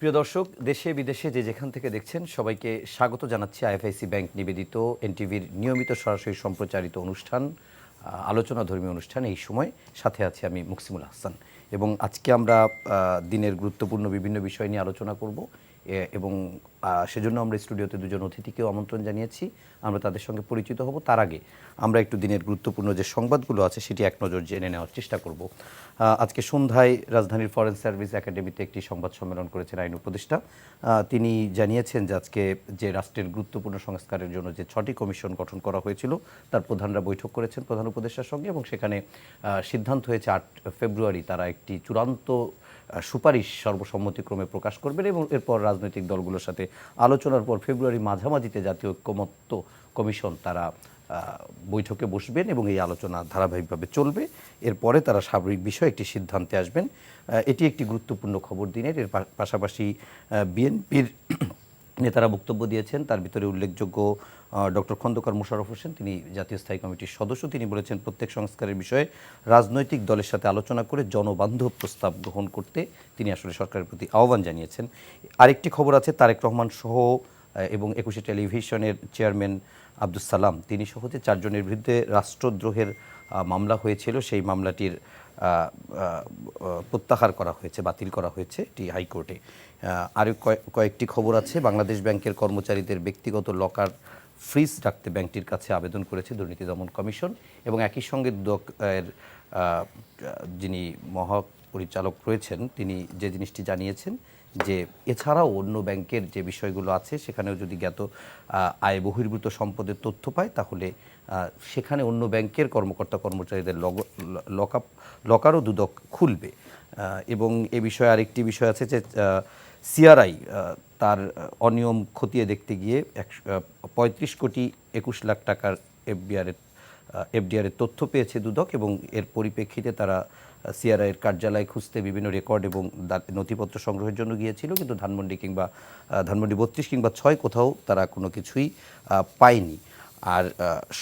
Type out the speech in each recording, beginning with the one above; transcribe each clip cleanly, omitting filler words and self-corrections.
প্রিয় দর্শক, দেশে বিদেশে যে যেখান থেকে দেখছেন সবাইকে স্বাগত জানাচ্ছি আইএফআইসি ব্যাংক নিবেদিত এনটিভির নিয়মিত সরাসরি সম্প্রচারিত অনুষ্ঠান আলোচনা ধর্মীয় অনুষ্ঠান। এই সময় সাথে আছি আমি মুকসিমুল হাসান এবং আজকে আমরা দিনের গুরুত্বপূর্ণ বিভিন্ন বিষয় নিয়ে আলোচনা করব এবং সেজন্য আমরা স্টুডিওতে দুজন অতিথিকেও আমন্ত্রণ জানিয়েছি। আমরা তাদের সঙ্গে পরিচিত হব। তার আগে আমরা একটু দিনের গুরুত্বপূর্ণ যে সংবাদগুলো আছে সেটি এক নজর জেনে নেওয়ার চেষ্টা করব। আজকে সন্ধ্যায় রাজধানীর ফরেন সার্ভিস একাডেমিতে একটি সংবাদ সম্মেলন করেছেন আইন উপদেষ্টা। তিনি জানিয়েছেন যে আজকে যে রাষ্ট্রের গুরুত্বপূর্ণ সংস্কারের জন্য যে 6টি কমিশন গঠন করা হয়েছিল তার প্রধানরা বৈঠক করেছেন প্রধান উপদেষ্টার সঙ্গে এবং সেখানে সিদ্ধান্ত হয়েছে 8 ফেব্রুয়ারি তারা একটি চূড়ান্ত সুপারিশ সর্বসম্মতিক্রমে প্রকাশ করবেন এবং এরপর রাজনৈতিক দলগুলোর সাথে আলোচনার পর ফেব্রুয়ারি মাঝামাঝিতে জাতীয় ঐক্যমত্য কমিশন তারা বৈঠকে বসবেন এবং এই আলোচনা ধারাবাহিকভাবে চলবে। এরপরে তারা সামরিক বিষয়ে একটি সিদ্ধান্তে আসবেন। এটি একটি গুরুত্বপূর্ণ খবর দিনের। এর পাশাপাশি বিএনপির নেতারা বক্তব্য দিয়েছেন। তার ভিতরে উল্লেখযোগ্য ডক্টর খন্দকার মোশাররফ হোসেন, তিনি জাতীয় স্থায়ী কমিটির সদস্য। তিনি বলেছেন প্রত্যেক সংস্কারের বিষয়ে রাজনৈতিক দলের সাথে আলোচনা করে জনবান্ধব প্রস্তাব গ্রহণ করতে তিনি আসলে সরকারের প্রতি আহ্বান জানিয়েছেন। আরেকটি খবর আছে, তারেক রহমান সহ এবং 21 টেলিভিশনের চেয়ারম্যান আব্দুস সালাম তিনি সহ যে 4 জনের বিরুদ্ধে রাষ্ট্রদ্রোহের মামলা হয়েছিল সেই মামলাটির প্রত্যাহার করা হয়েছে, বাতিল করা হয়েছে এটি হাইকোর্টে। আরও কয়েকটি খবর আছে। বাংলাদেশ ব্যাংকের কর্মচারীদের ব্যক্তিগত লকার ফ্রিজ রাখতে ব্যাংকটির কাছে আবেদন করেছে দুর্নীতি দমন কমিশন এবং একই সঙ্গে যিনি মহাপরিচালক রয়েছেন তিনি যে জিনিসটি জানিয়েছেন যে এছাড়াও অন্য ব্যাংকের যে বিষয়গুলো আছে সেখানেও যদি জ্ঞাত আয় বহির্ভূত সম্পদের তথ্য পায় তাহলে সেখানে অন্য ব্যাংকের কর্মকর্তা কর্মচারীদের লকারও দুদক খুলবে। এবং এ বিষয়ে আরেকটি বিষয় আছে যে সিআরআই তার অনিয়ম খতিয়ে দেখতে গিয়ে 35 কোটি 21 লাখ টাকার এফডিআরের তথ্য পেয়েছে দুদক এবং এর পরিপ্রেক্ষিতে তারা সিআরআইয়ের কার্যালয় খুঁজতে বিভিন্ন রেকর্ড এবং নথিপত্র সংগ্রহের জন্য গিয়েছিল, কিন্তু ধানমন্ডি 32 কিংবা 6 কোথাও তারা কোনো কিছুই পায়নি। আর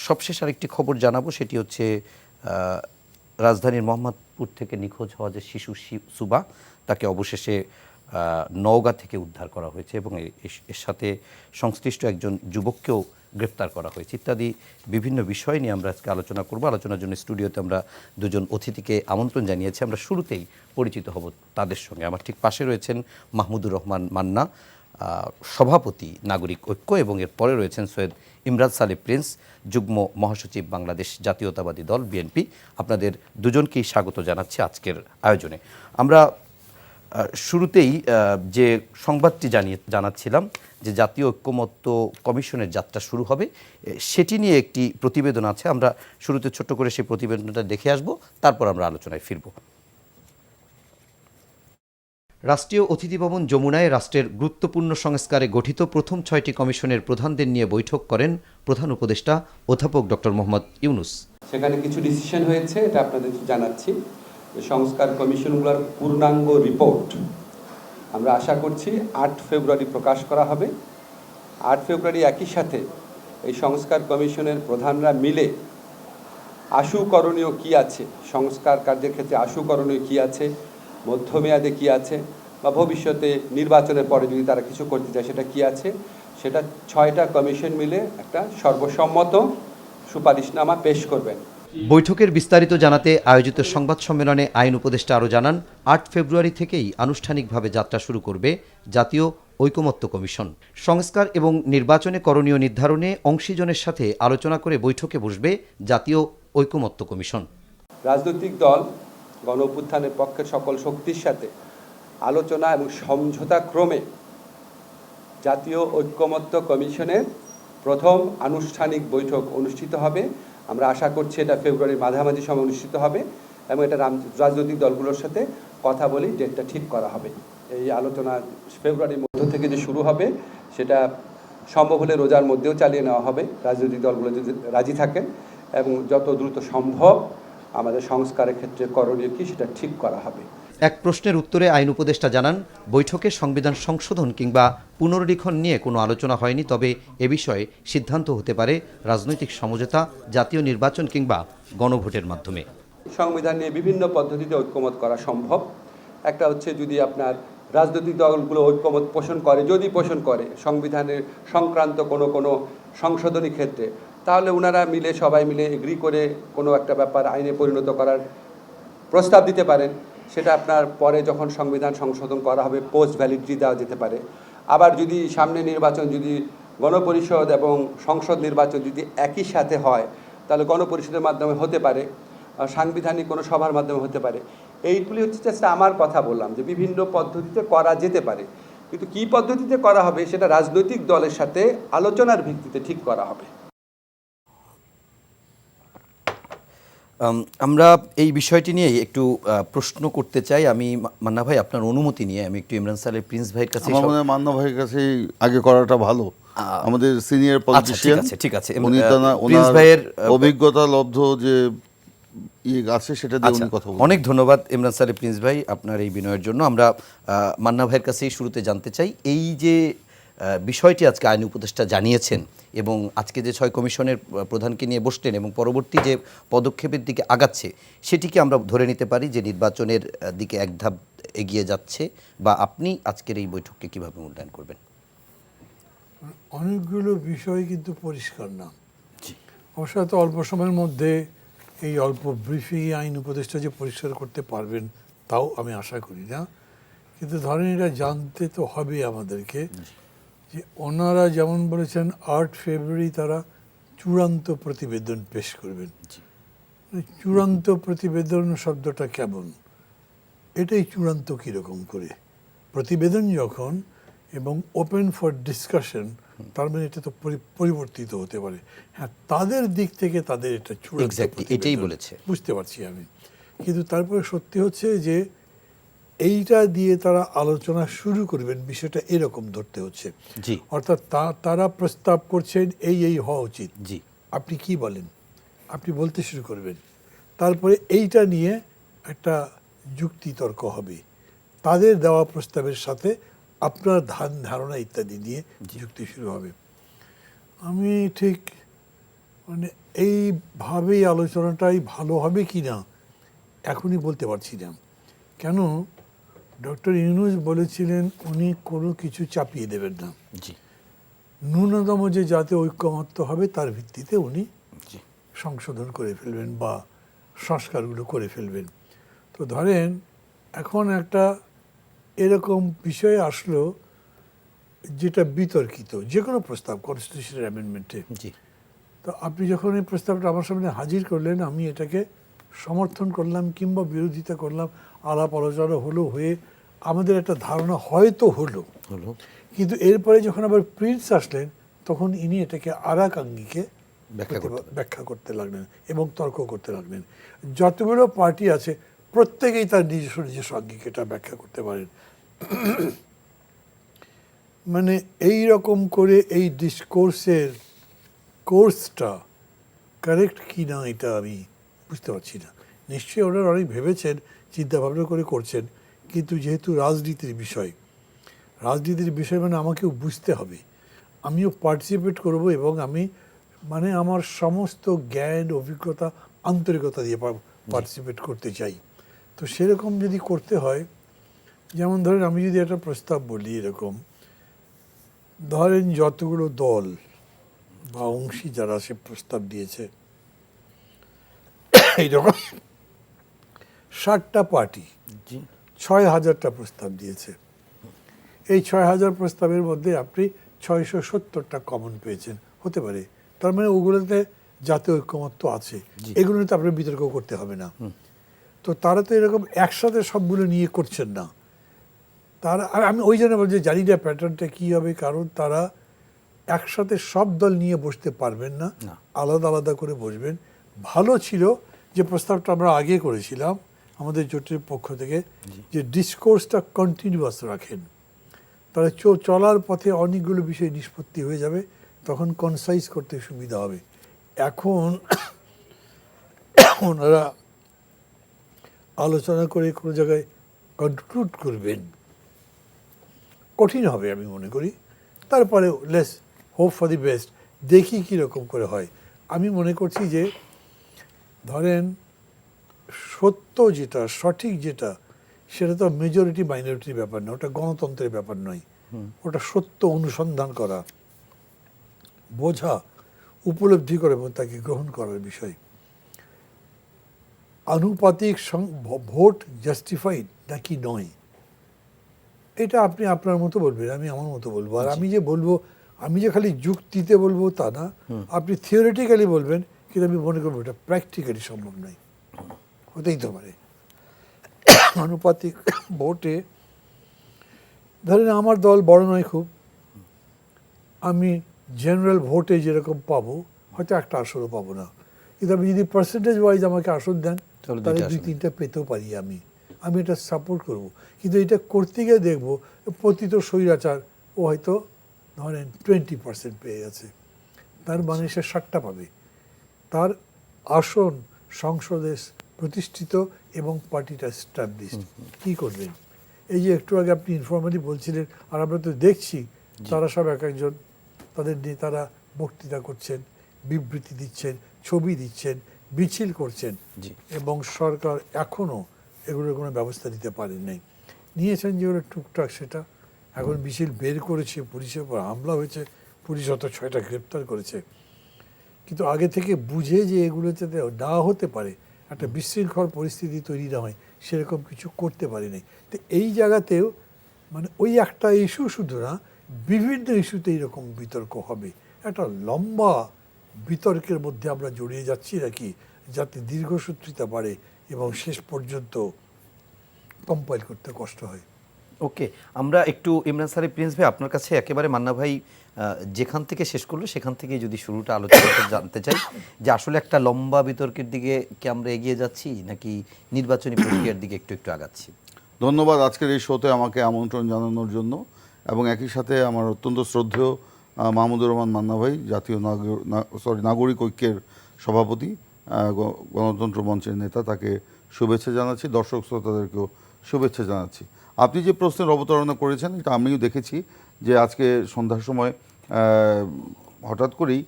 সবশেষ আরেকটি খবর জানাবো, সেটি হচ্ছে রাজধানীর মোহাম্মদপুর থেকে নিখোঁজ হওয়া যে শিশু সুবা তাকে অবশেষে নওগাঁ থেকে উদ্ধার করা হয়েছে এবং এর সাথে সংশ্লিষ্ট একজন যুবককেও গ্রেপ্তার করা হয়েছে ইত্যাদি বিভিন্ন বিষয় নিয়ে আমরা আজকে আলোচনা করব। আলোচনার জন্য স্টুডিওতে আমরা দুজন অতিথিকে আমন্ত্রণ জানিয়েছি। আমরা শুরুতেই পরিচিত হব তাদের সঙ্গে। আমার ঠিক পাশে রয়েছেন মাহমুদুর রহমান মান্না, সভাপতি নাগরিক ঐক্য, এবং এর পরে রয়েছেন সৈয়দ ইমরাজ সালেহ প্রিন্স, যুগ্ম মহাসচিব বাংলাদেশ জাতীয়তাবাদী দল বিএনপি। আপনাদের দুজনকেই স্বাগত জানাচ্ছি আজকের আয়োজনে। আমরা শুরুতেই যে সংবাদটি জানাচ্ছিলাম যে জাতীয় ঐক্যমত্য কমিশনের যাত্রা শুরু হবে, সেটি নিয়ে একটি প্রতিবেদন আছে। আমরা শুরুতে ছোট্ট করে সেই প্রতিবেদনটা দেখে আসব, তারপর আমরা আলোচনায় ফিরব। রাষ্ট্রীয় অতিথি ভবন যমুনায় রাষ্ট্রের গুরুত্বপূর্ণ সংস্কারে গঠিত প্রথম 6টি কমিশনের প্রধানদের নিয়ে বৈঠক করেন প্রধান উপদেষ্টা অধ্যাপক ডক্টর মোহাম্মদ ইউনূস। সেখানে কিছু ডিসিশন হয়েছে, এটা আপনাদের জানাচ্ছি। সংস্কার কমিশনগুলোর পূর্ণাঙ্গ রিপোর্ট আমরা আশা করছি 8 ফেব্রুয়ারি প্রকাশ করা হবে। 8 ফেব্রুয়ারি একই সাথে এই সংস্কার কমিশনের প্রধানরা মিলে আশু করণীয় কী আছে, সংস্কার কার্যের ক্ষেত্রে আশু করণীয় কী আছে, মধ্যমেয়াদে কী আছে, বা ভবিষ্যতে নির্বাচনের পরে যদি তারা কিছু করতে চায় সেটা কী আছে, সেটা 6টা কমিশন মিলে একটা সর্বসম্মত সুপারিশনামা পেশ করবেন। বৈঠকের বিস্তারিত জানাতে আয়োজিত সংবাদ সম্মেলনে আইন উপদেষ্টা আরও জানান 8 ফেব্রুয়ারি থেকেই আনুষ্ঠানিকভাবে যাত্রা শুরু করবে জাতীয় ঐকমত্য কমিশন। সংস্কার এবং নির্বাচনে করণীয় নির্ধারণে অংশীজনের সাথে আলোচনা করে বৈঠকে বসবে জাতীয় ঐকমত্য কমিশন। রাজনৈতিক দল গণ অভ্যুত্থানের পক্ষের সকল শক্তির সাথে আলোচনা এবং সমঝোতা ক্রমে জাতীয় ঐকমত্য কমিশনের প্রথম আনুষ্ঠানিক বৈঠক অনুষ্ঠিত হবে। আমরা আশা করছি এটা ফেব্রুয়ারির মাঝামাঝি সময় অনুষ্ঠিত হবে এবং এটা রাজনৈতিক দলগুলোর সাথে কথা বলি ডেটটা ঠিক করা হবে। এই আলোচনা ফেব্রুয়ারির মধ্য থেকে যে শুরু হবে সেটা সম্ভব হলে রোজার মধ্যেও চালিয়ে নেওয়া হবে, রাজনৈতিক দলগুলো যদি রাজি থাকেন, এবং যত দ্রুত সম্ভব আমাদের সংস্কারের ক্ষেত্রে করণীয় কী সেটা ঠিক করা হবে। এক প্রশ্নের উত্তরে আইন উপদেষ্টা জানান বৈঠকে সংবিধান সংশোধন কিংবা পুনর্লিখন নিয়ে কোনো আলোচনা হয়নি, তবে এ বিষয়ে সিদ্ধান্ত হতে পারে রাজনৈতিক সমঝোতা, জাতীয় নির্বাচন কিংবা গণভোটের মাধ্যমে। সংবিধান নিয়ে বিভিন্ন পদ্ধতিতে ঐক্যমত করা সম্ভব। একটা হচ্ছে যদি আপনার রাজনৈতিক দলগুলো ঐক্যমত পোষণ করে, যদি পোষণ করে সংবিধানের সংক্রান্ত কোনো সংশোধনী ক্ষেত্রে, তাহলে ওনারা মিলে সবাই মিলে এগ্রি করে কোনো একটা ব্যাপার আইনে পরিণত করার প্রস্তাব দিতে পারেন। সেটা আপনার পরে যখন সংবিধান সংশোধন করা হবে পোস্ট ভ্যালিডিটি দেওয়া যেতে পারে। আবার যদি সামনে নির্বাচন যদি গণপরিষদ এবং সংসদ নির্বাচন যদি একই সাথে হয়, তাহলে গণপরিষদের মাধ্যমে হতে পারে, সাংবিধানিক কোনো সভার মাধ্যমে হতে পারে। এইগুলি হচ্ছে জাস্ট আমার কথা বললাম যে বিভিন্ন পদ্ধতিতে করা যেতে পারে, কিন্তু কী পদ্ধতিতে করা হবে সেটা রাজনৈতিক দলের সাথে আলোচনার ভিত্তিতে ঠিক করা হবে। আমরা এই বিষয়টি নিয়ে একটু প্রশ্ন করতে চাই। আমি মান্না ভাই আপনার অনুমতি নিয়ে আমি একটু ইমরান সালেহ প্রিন্স ভাইয়ের কাছে আমার মনে হয় মান্না ভাইয়ের কাছে আগে করাটা ভালো। আমাদের সিনিয়র পলিটিশিয়ান, ঠিক আছে উনি প্রিন্স ভাইয়ের অভিজ্ঞতা লব্ধ যে আছে সেটা দিয়ে উনি কথা বলবেন। অনেক ধন্যবাদ ইমরান সালেহ প্রিন্স ভাই আপনার এই বিনয়ের জন্য। আমরা মান্না ভাইয়ের কাছেই শুরুতে জানতে চাই, এই যে বিষয়টি আজকে আইন উপদেষ্টা জানিয়েছেন এবং আজকে যে 6 কমিশনের প্রধানকে নিয়ে বসলেন এবং পরবর্তী যে পদক্ষেপের দিকে আগাচ্ছে, সেটিকে আমরা ধরে নিতে পারি যে নির্বাচনের দিকে এক ধাপ এগিয়ে যাচ্ছে, বা আপনি আজকের এই বৈঠককে কিভাবে মূল্যায়ন করবেন? অনেকগুলো বিষয় কিন্তু পরিষ্কার না। অবশ্য এত অল্প সময়ের মধ্যে এই অল্প ব্রিফিং আইন উপদেষ্টা যে পরিষ্কার করতে পারবেন তাও আমি আশা করি না, কিন্তু ধরেন এটা জানতে তো হবে আমাদেরকে যে ওনারা যেমন বলেছেন 8 ফেব্রুয়ারি তারা চূড়ান্ত প্রতিবেদন পেশ করবেন। চূড়ান্ত প্রতিবেদন শব্দটা কেমন, এটাই চূড়ান্ত কীরকম করে প্রতিবেদন যখন এবং ওপেন ফর ডিসকাশন, তার মানে এটা তো পরিবর্তিত হতে পারে। হ্যাঁ, তাদের দিক থেকে তাদের এটা চূড়ান্ত এটাই বলেছে, বুঝতে পারছি আমি, কিন্তু তারপরে সত্যি হচ্ছে যে এইটা দিয়ে তারা আলোচনা শুরু করবেন বিষয়টা এরকম ধরতে হচ্ছে। অর্থাৎ তারা প্রস্তাব করছেন এই হওয়া উচিত, আপনি কি বলেন, আপনি বলতে শুরু করবেন, তারপরে এইটা নিয়ে একটা যুক্তি তর্ক হবে, তাদের দেওয়া প্রস্তাবের সাথে আপনার ধারণা ইত্যাদি নিয়ে যুক্তি শুরু হবে। আমি ঠিক মানে এইভাবেই আলোচনাটাই ভালো হবে কি না এখনই বলতে পারছি না। কেন, ডক্টর ইউনূস বলেছিলেন উনি কোনো কিছু চাপিয়ে দেবেন না, ন্যূনতম যে জাতীয় ঐক্যমত্য হবে তার ভিত্তিতে উনি সংশোধন করে ফেলবেন বা সংস্কারগুলো করে ফেলবেন। তো ধরেন এখন একটা এরকম বিষয় আসলো যেটা বিতর্কিত, যে কোনো প্রস্তাব কনস্টিটিউশনাল অ্যামেন্ডমেন্টে, তো আপনি যখন এই প্রস্তাবটা আমার সামনে হাজির করলেন, আমি এটাকে সমর্থন করলাম কিংবা বিরোধিতা করলাম, আলাপ আলোচনা হয়ে আমাদের একটা ধারণা হয়তো হলো, কিন্তু এরপরে যখন আবার প্রিন্স আসলেন তখন ইনি এটাকে আরেক আঙ্গিকে ব্যাখ্যা করতে লাগলেন এবং তর্ক করতে লাগলেন। যতগুলো পার্টি আছে প্রত্যেকেই তার নিজস্ব আঙ্গিকে এটা ব্যাখ্যা করতে পারেন। মানে এই রকম করে এই ডিসকোর্সের কোর্সটা কারেক্ট কি না এটা আমি বুঝতে পারছি না। নিশ্চয়ই ওনারা অনেক ভেবেছেন, চিন্তা ভাবনা করে করছেন, কিন্তু যেহেতু রাজনীতির বিষয় মানে আমাকেও বুঝতে হবে, আমিও পার্টিসিপেট করব এবং আমি মানে আমার সমস্ত জ্ঞান অভিজ্ঞতা আন্তরিকতা দিয়ে পার্টিসিপেট করতে চাই। তো সেরকম যদি করতে হয়, যেমন ধরেন আমি যদি একটা প্রস্তাব বলি এরকম, ধরেন যতগুলো দল বা অংশী যারা সে প্রস্তাব দিয়েছে, এইরকম 60টা পার্টি 6000টা প্রস্তাব দিয়েছে। এই 6000 প্রস্তাবের মধ্যে আপনি 670টা কমন পেয়েছেন, হতে পারে, তার মানে ওগুলোতে জাতীয় ঐক্যমত্য আছে, এগুলো নিয়ে তো আপনার বিতর্ক করতে হবে না। তো তারা তো এরকম একসাথে সবগুলো নিয়ে করছেন না, তারা, আমি ওই জন্য বলছি জানি না প্যাটার্নটা কী হবে, কারণ তারা একসাথে সব দল নিয়ে বসতে পারবেন না, আলাদা আলাদা করে বসবেন। ভালো ছিল যে প্রস্তাবটা আমরা আগে করেছিলাম আমাদের জোটের পক্ষ থেকে, যে ডিসকোর্সটা কন্টিনিউয়াস রাখেন, তাহলে চলার পথে অনেকগুলো বিষয় নিষ্পত্তি হয়ে যাবে, তখন কনসাইজ করতে সুবিধা হবে। এখন ওনারা আলোচনা করে কোনো জায়গায় কনক্লুড করবেন, কঠিন হবে আমি মনে করি। তারপরে let's hope for the best, দেখি কীরকম করে হয়। আমি মনে করছি যে ধরেন সত্য যেটা, সঠিক যেটা, সেটা তো মেজরিটি মাইনরিটির ব্যাপার না, ওটা গণতন্ত্রের ব্যাপার নয়। ওটা সত্য অনুসন্ধান করা, বোঝা, উপলব্ধি করে এবং তাকে গ্রহণ করার বিষয়। আনুপাতিক ভোট জাস্টিফাইড নাকি নয়, এটা আপনি আপনার মতো বলবেন, আমি আমার মতো বলবো। আর আমি যে বলবো, আমি যে খালি যুক্তিতে বলবো তা না, আপনি থিওরিটিক্যালি বলবেন, কিন্তু আমি মনে করবো এটা প্র্যাকটিক্যালি সম্ভব নয়। হতেই তো পারে আনুপাতিক ভোটে, ধরেন আমার দল বড় নয় খুব, আমি জেনারেল ভোটে যেরকম পাবো হয়তো একটা আসনও পাবো না, কিন্তু আমি যদি পার্সেন্টেজ ওয়াইজ আমাকে আসন দেন তাহলে 2-3টা পেতেও পারি। আমি এটা সাপোর্ট করব। কিন্তু এটা করতে গিয়ে দেখবো পতিত স্বৈরাচার ও হয়তো ধরেন 20% পেয়ে গেছে, তার মানে সে 60টা পাবে, তার আসন সংসদে প্রতিষ্ঠিত এবং পার্টিটা এস্টাবলিশড। কি করবেন? এই যে একটু আগে আপনি ইনফরমালি বলছিলেন, আর আমরা তো দেখছি তারা সব এক একজন তাদের নেতারা বক্তৃতা করছেন, বিবৃতি দিচ্ছেন, ছবি দিচ্ছেন, মিছিল করছেন, এবং সরকার এখনও এগুলোর কোনো ব্যবস্থা নিতে পারেন নাই। নিয়েছেন যেগুলো টুকটাক, সেটা এখন মিছিল বের করেছে, পুলিশের উপর হামলা হয়েছে, পুলিশ অত 6টা গ্রেপ্তার করেছে। কিন্তু আগে থেকে বুঝে যে এগুলো যাতে না হতে পারে, একটা বিশৃঙ্খল পরিস্থিতি তৈরি না হয়, সেরকম কিছু করতে পারেনি। তো এই জায়গাতেও মানে ওই একটা ইস্যু শুধু না, বিভিন্ন ইস্যুতে এরকম বিতর্ক হবে। একটা লম্বা বিতর্কের মধ্যে আমরা জড়িয়ে যাচ্ছি নাকি, যাতে দীর্ঘসূত্রিতা বাড়ে এবং শেষ পর্যন্ত কম্পাইল করতে কষ্ট হয়। ওকে, আমরা একটু ইমরান সাহেব, প্রিন্স ভাই আপনার কাছে একেবারে মান্না ভাই যেখান থেকে শেষ করলো সেখান থেকে যদি শুরুটা আলোচনা জানতে চাই, যে আসলে একটা লম্বা বিতর্কের দিকে কি আমরা এগিয়ে যাচ্ছি নাকি নির্বাচনী প্রক্রিয়ার দিকে একটু একটু আগাচ্ছি? ধন্যবাদ আজকের এই শোতে আমাকে আমন্ত্রণ জানানোর জন্য, এবং একই সাথে আমার অত্যন্ত শ্রদ্ধেয় মাহমুদুর রহমান মান্না ভাই, জাতীয় নাগরিক ঐক্যের সভাপতি, গণতন্ত্র মঞ্চের নেতা, তাকে শুভেচ্ছা জানাচ্ছি। দর্শক শ্রোতাদেরকেও শুভেচ্ছা জানাচ্ছি। আপনি যে প্রশ্নের অবতারণা করেছেন এটা আমিও দেখেছি, যে আজকে সন্ধ্যার সময় হঠাৎ করেই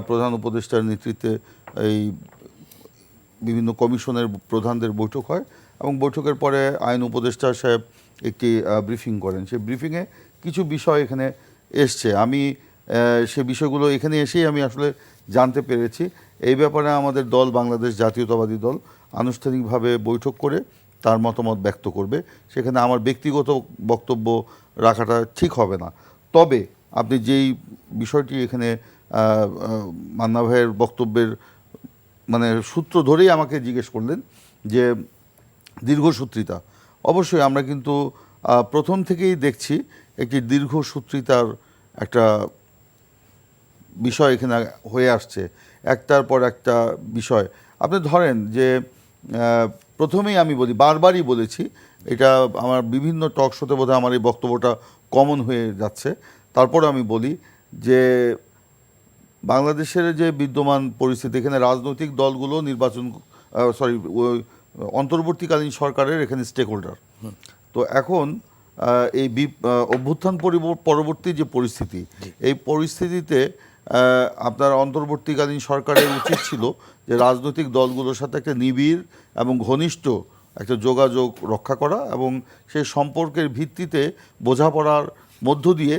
প্রধান উপদেষ্টার নেতৃত্বে এই বিভিন্ন কমিশনের প্রধানদের বৈঠক হয়, এবং বৈঠকের পরে আইন উপদেষ্টা সাহেব একটি ব্রিফিং করেন। সেই ব্রিফিংয়ে কিছু বিষয় এখানে এসছে, আমি সে বিষয়গুলো এখানে এসেই আমি আসলে জানতে পেরেছি। এই ব্যাপারে আমাদের দল, বাংলাদেশ জাতীয়তাবাদী দল, আনুষ্ঠানিকভাবে বৈঠক করে তার মতামত ব্যক্ত করবে। সেখানে আমার ব্যক্তিগত বক্তব্য রাখাটা ঠিক হবে না। তবে আপনি যেই বিষয়টি এখানে মান্না ভাইয়ের বক্তব্যের মানে সূত্র ধরেই আমাকে জিজ্ঞেস করলেন যে দীর্ঘসূত্রিতা, অবশ্যই আমরা কিন্তু প্রথম থেকেই দেখছি একটি দীর্ঘসূত্রিতার একটা বিষয় এখানে হয়ে আসছে, একটার পর একটা বিষয়। আপনি ধরেন যে প্রথমেই আমি বলি, বারবারই বলেছি, এটা আমার বিভিন্ন টক শোতে বোধহয় আমার এই বক্তব্যটা কমন হয়ে যাচ্ছে, তারপরে আমি বলি যে বাংলাদেশের যে বিদ্যমান পরিস্থিতি, এখানে রাজনৈতিক দলগুলো অন্তর্বর্তীকালীন সরকারের এখানে স্টেক হোল্ডার। তো এখন এই অভ্যুত্থান পরবর্তী যে পরিস্থিতি, এই পরিস্থিতিতে আপনার অন্তর্বর্তীকালীন সরকারের উচিত ছিল যে রাজনৈতিক দলগুলোর সাথে একটা নিবিড় এবং ঘনিষ্ঠ একটা যোগাযোগ রক্ষা করা, এবং সেই সম্পর্কের ভিত্তিতে বোঝাপড়ার মধ্য দিয়ে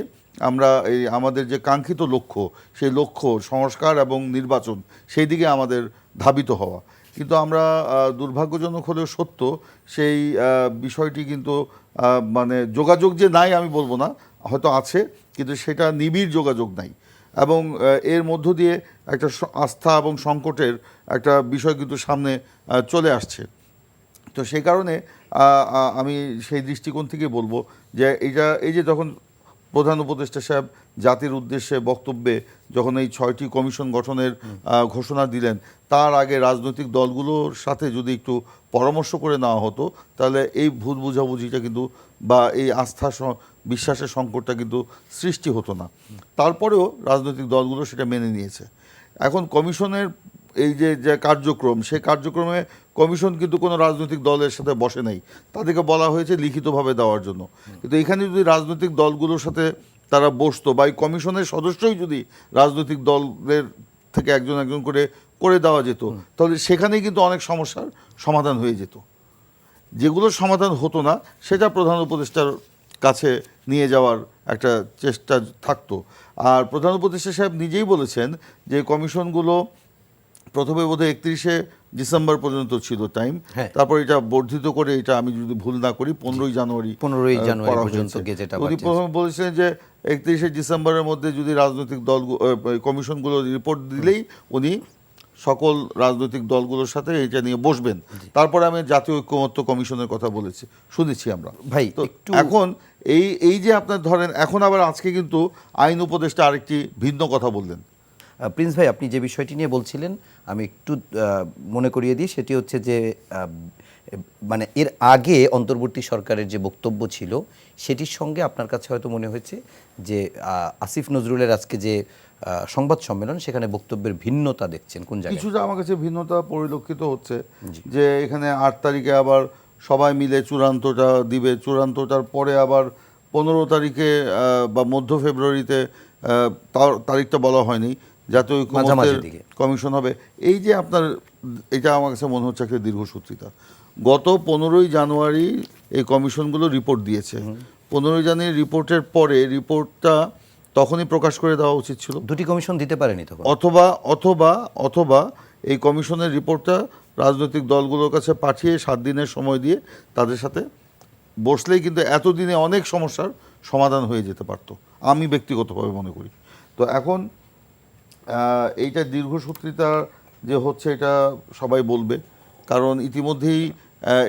আমরা এই আমাদের যে কাঙ্ক্ষিত লক্ষ্য, সেই লক্ষ্য সংস্কার এবং নির্বাচন, সেই দিকে আমাদের ধাবিত হওয়া। কিন্তু আমরা দুর্ভাগ্যজনক হলেও সত্য, সেই বিষয়টি কিন্তু মানে যোগাযোগ যে নাই আমি বলবো না, হয়তো আছে, কিন্তু সেটা নিবিড় যোগাযোগ নাই, এবং এর মধ্য দিয়ে একটা আস্থা এবং সংকটের একটা বিষয় কিন্তু সামনে চলে আসছে। তো সেই কারণে আমি সেই দৃষ্টিকোণ থেকে বলবো যে এই যে যখন প্রধান উপদেষ্টা সাহেব জাতির উদ্দেশ্যে বক্তব্যে যখন এই 6টি কমিশন গঠনের ঘোষণা দিলেন, তার আগে রাজনৈতিক দলগুলোর সাথে যদি একটু পরামর্শ করে নেওয়া হতো, তাহলে এই ভুল বুঝাবুঝিটা কিন্তু বা এই আস্থা বিশ্বাসের সংকটটা কিন্তু সৃষ্টি হতো না। তারপরেও রাজনৈতিক দলগুলো সেটা মেনে নিয়েছে। এখন কমিশনের এই যে কার্যক্রম, সেই কার্যক্রমে কমিশন কিন্তু কোনো রাজনৈতিক দলের সাথে বসে নাই, তাদেরকে বলা হয়েছে লিখিতভাবে দেওয়ার জন্য। কিন্তু এখানে যদি রাজনৈতিক দলগুলোর সাথে তারা বসতো, বা এই কমিশনের সদস্যই যদি রাজনৈতিক দলের থেকে একজন একজন করে দেওয়া যেত, তাহলে সেখানেই কিন্তু অনেক সমস্যার সমাধান হয়ে যেত। যেগুলো সমাধান হতো না সেটা প্রধান উপদেষ্টার কাছে নিয়ে যাওয়ার একটা চেষ্টা থাকতো। আর প্রধান উপদেষ্টা সাহেব নিজেই বলেছেন যে কমিশনগুলো প্রথমে বোধহয় 31শে ডিসেম্বর পর্যন্ত ছিল টাইম, হ্যাঁ। তারপর এটা বর্ধিত করে, এটা আমি যদি ভুল না করি 15ই জানুয়ারি 15ই জানুয়ারি করা পর্যন্ত হয়েছে। গেজেট উনি আবার প্রথমে বলেছিলেন যে 31শে ডিসেম্বরের মধ্যে যদি রাজনৈতিক দল কমিশনগুলো রিপোর্ট দিলেই উনি সকল রাজনৈতিক দলগুলোর সাথে এটা নিয়ে বসবেন। তারপরে আমি জাতীয় ঐক্যমত্য কমিশনের কথা শুনেছি আমরা। ভাই, তো একটু এখন এই যে আপনার ধরেন এখন আবার আজকে কিন্তু আইন উপদেষ্টা আরেকটি ভিন্ন কথা বললেন। প্রিন্স ভাই, আপনি যে বিষয়টি নিয়ে বলছিলেন আমি একটু মনে করিয়ে দিই। সেটি হচ্ছে যে মানে এর আগে অন্তর্বর্তী সরকারের যে বক্তব্য ছিল সেটির সঙ্গে আপনার কাছে হয়তো মনে হয়েছে যে আসিফ নজরুলের আজকে যে সংবাদ সম্মেলন, সেখানে বক্তব্যের ভিন্নতা দেখছেন কোন জায়গায়? কিছুটা আমার কাছে ভিন্নতা পরিলক্ষিত হচ্ছে যে এখানে 8 তারিখে আবার সবাই মিলে চূড়ান্তটা দিবে, চূড়ান্তটার পরে আবার 15 তারিখে বা মধ্য ফেব্রুয়ারিতে, তারিখটা বলা হয়নি, জাতীয় ঐক্যমত্যের কমিশন হবে। এই যে আপনার, এটা আমার কাছে মনে হচ্ছে একটা দীর্ঘসূত্রিতা। গত 15ই জানুয়ারি এই কমিশনগুলো রিপোর্ট দিয়েছে। 15ই জানুয়ারি রিপোর্টের পরে রিপোর্টটা তখনই প্রকাশ করে দেওয়া উচিত ছিল। দুটি কমিশন দিতে পারেনি তখন। অথবা এই কমিশনের রিপোর্টটা রাজনৈতিক দলগুলোর কাছে পাঠিয়ে 7 দিনের সময় দিয়ে তাদের সাথে বসলেই কিন্তু এতদিনে অনেক সমস্যার সমাধান হয়ে যেতে পারতো, আমি ব্যক্তিগতভাবে মনে করি। তো এখন এইটা দীর্ঘসূত্রিতা যে হচ্ছে এটা সবাই বলবে, কারণ ইতিমধ্যেই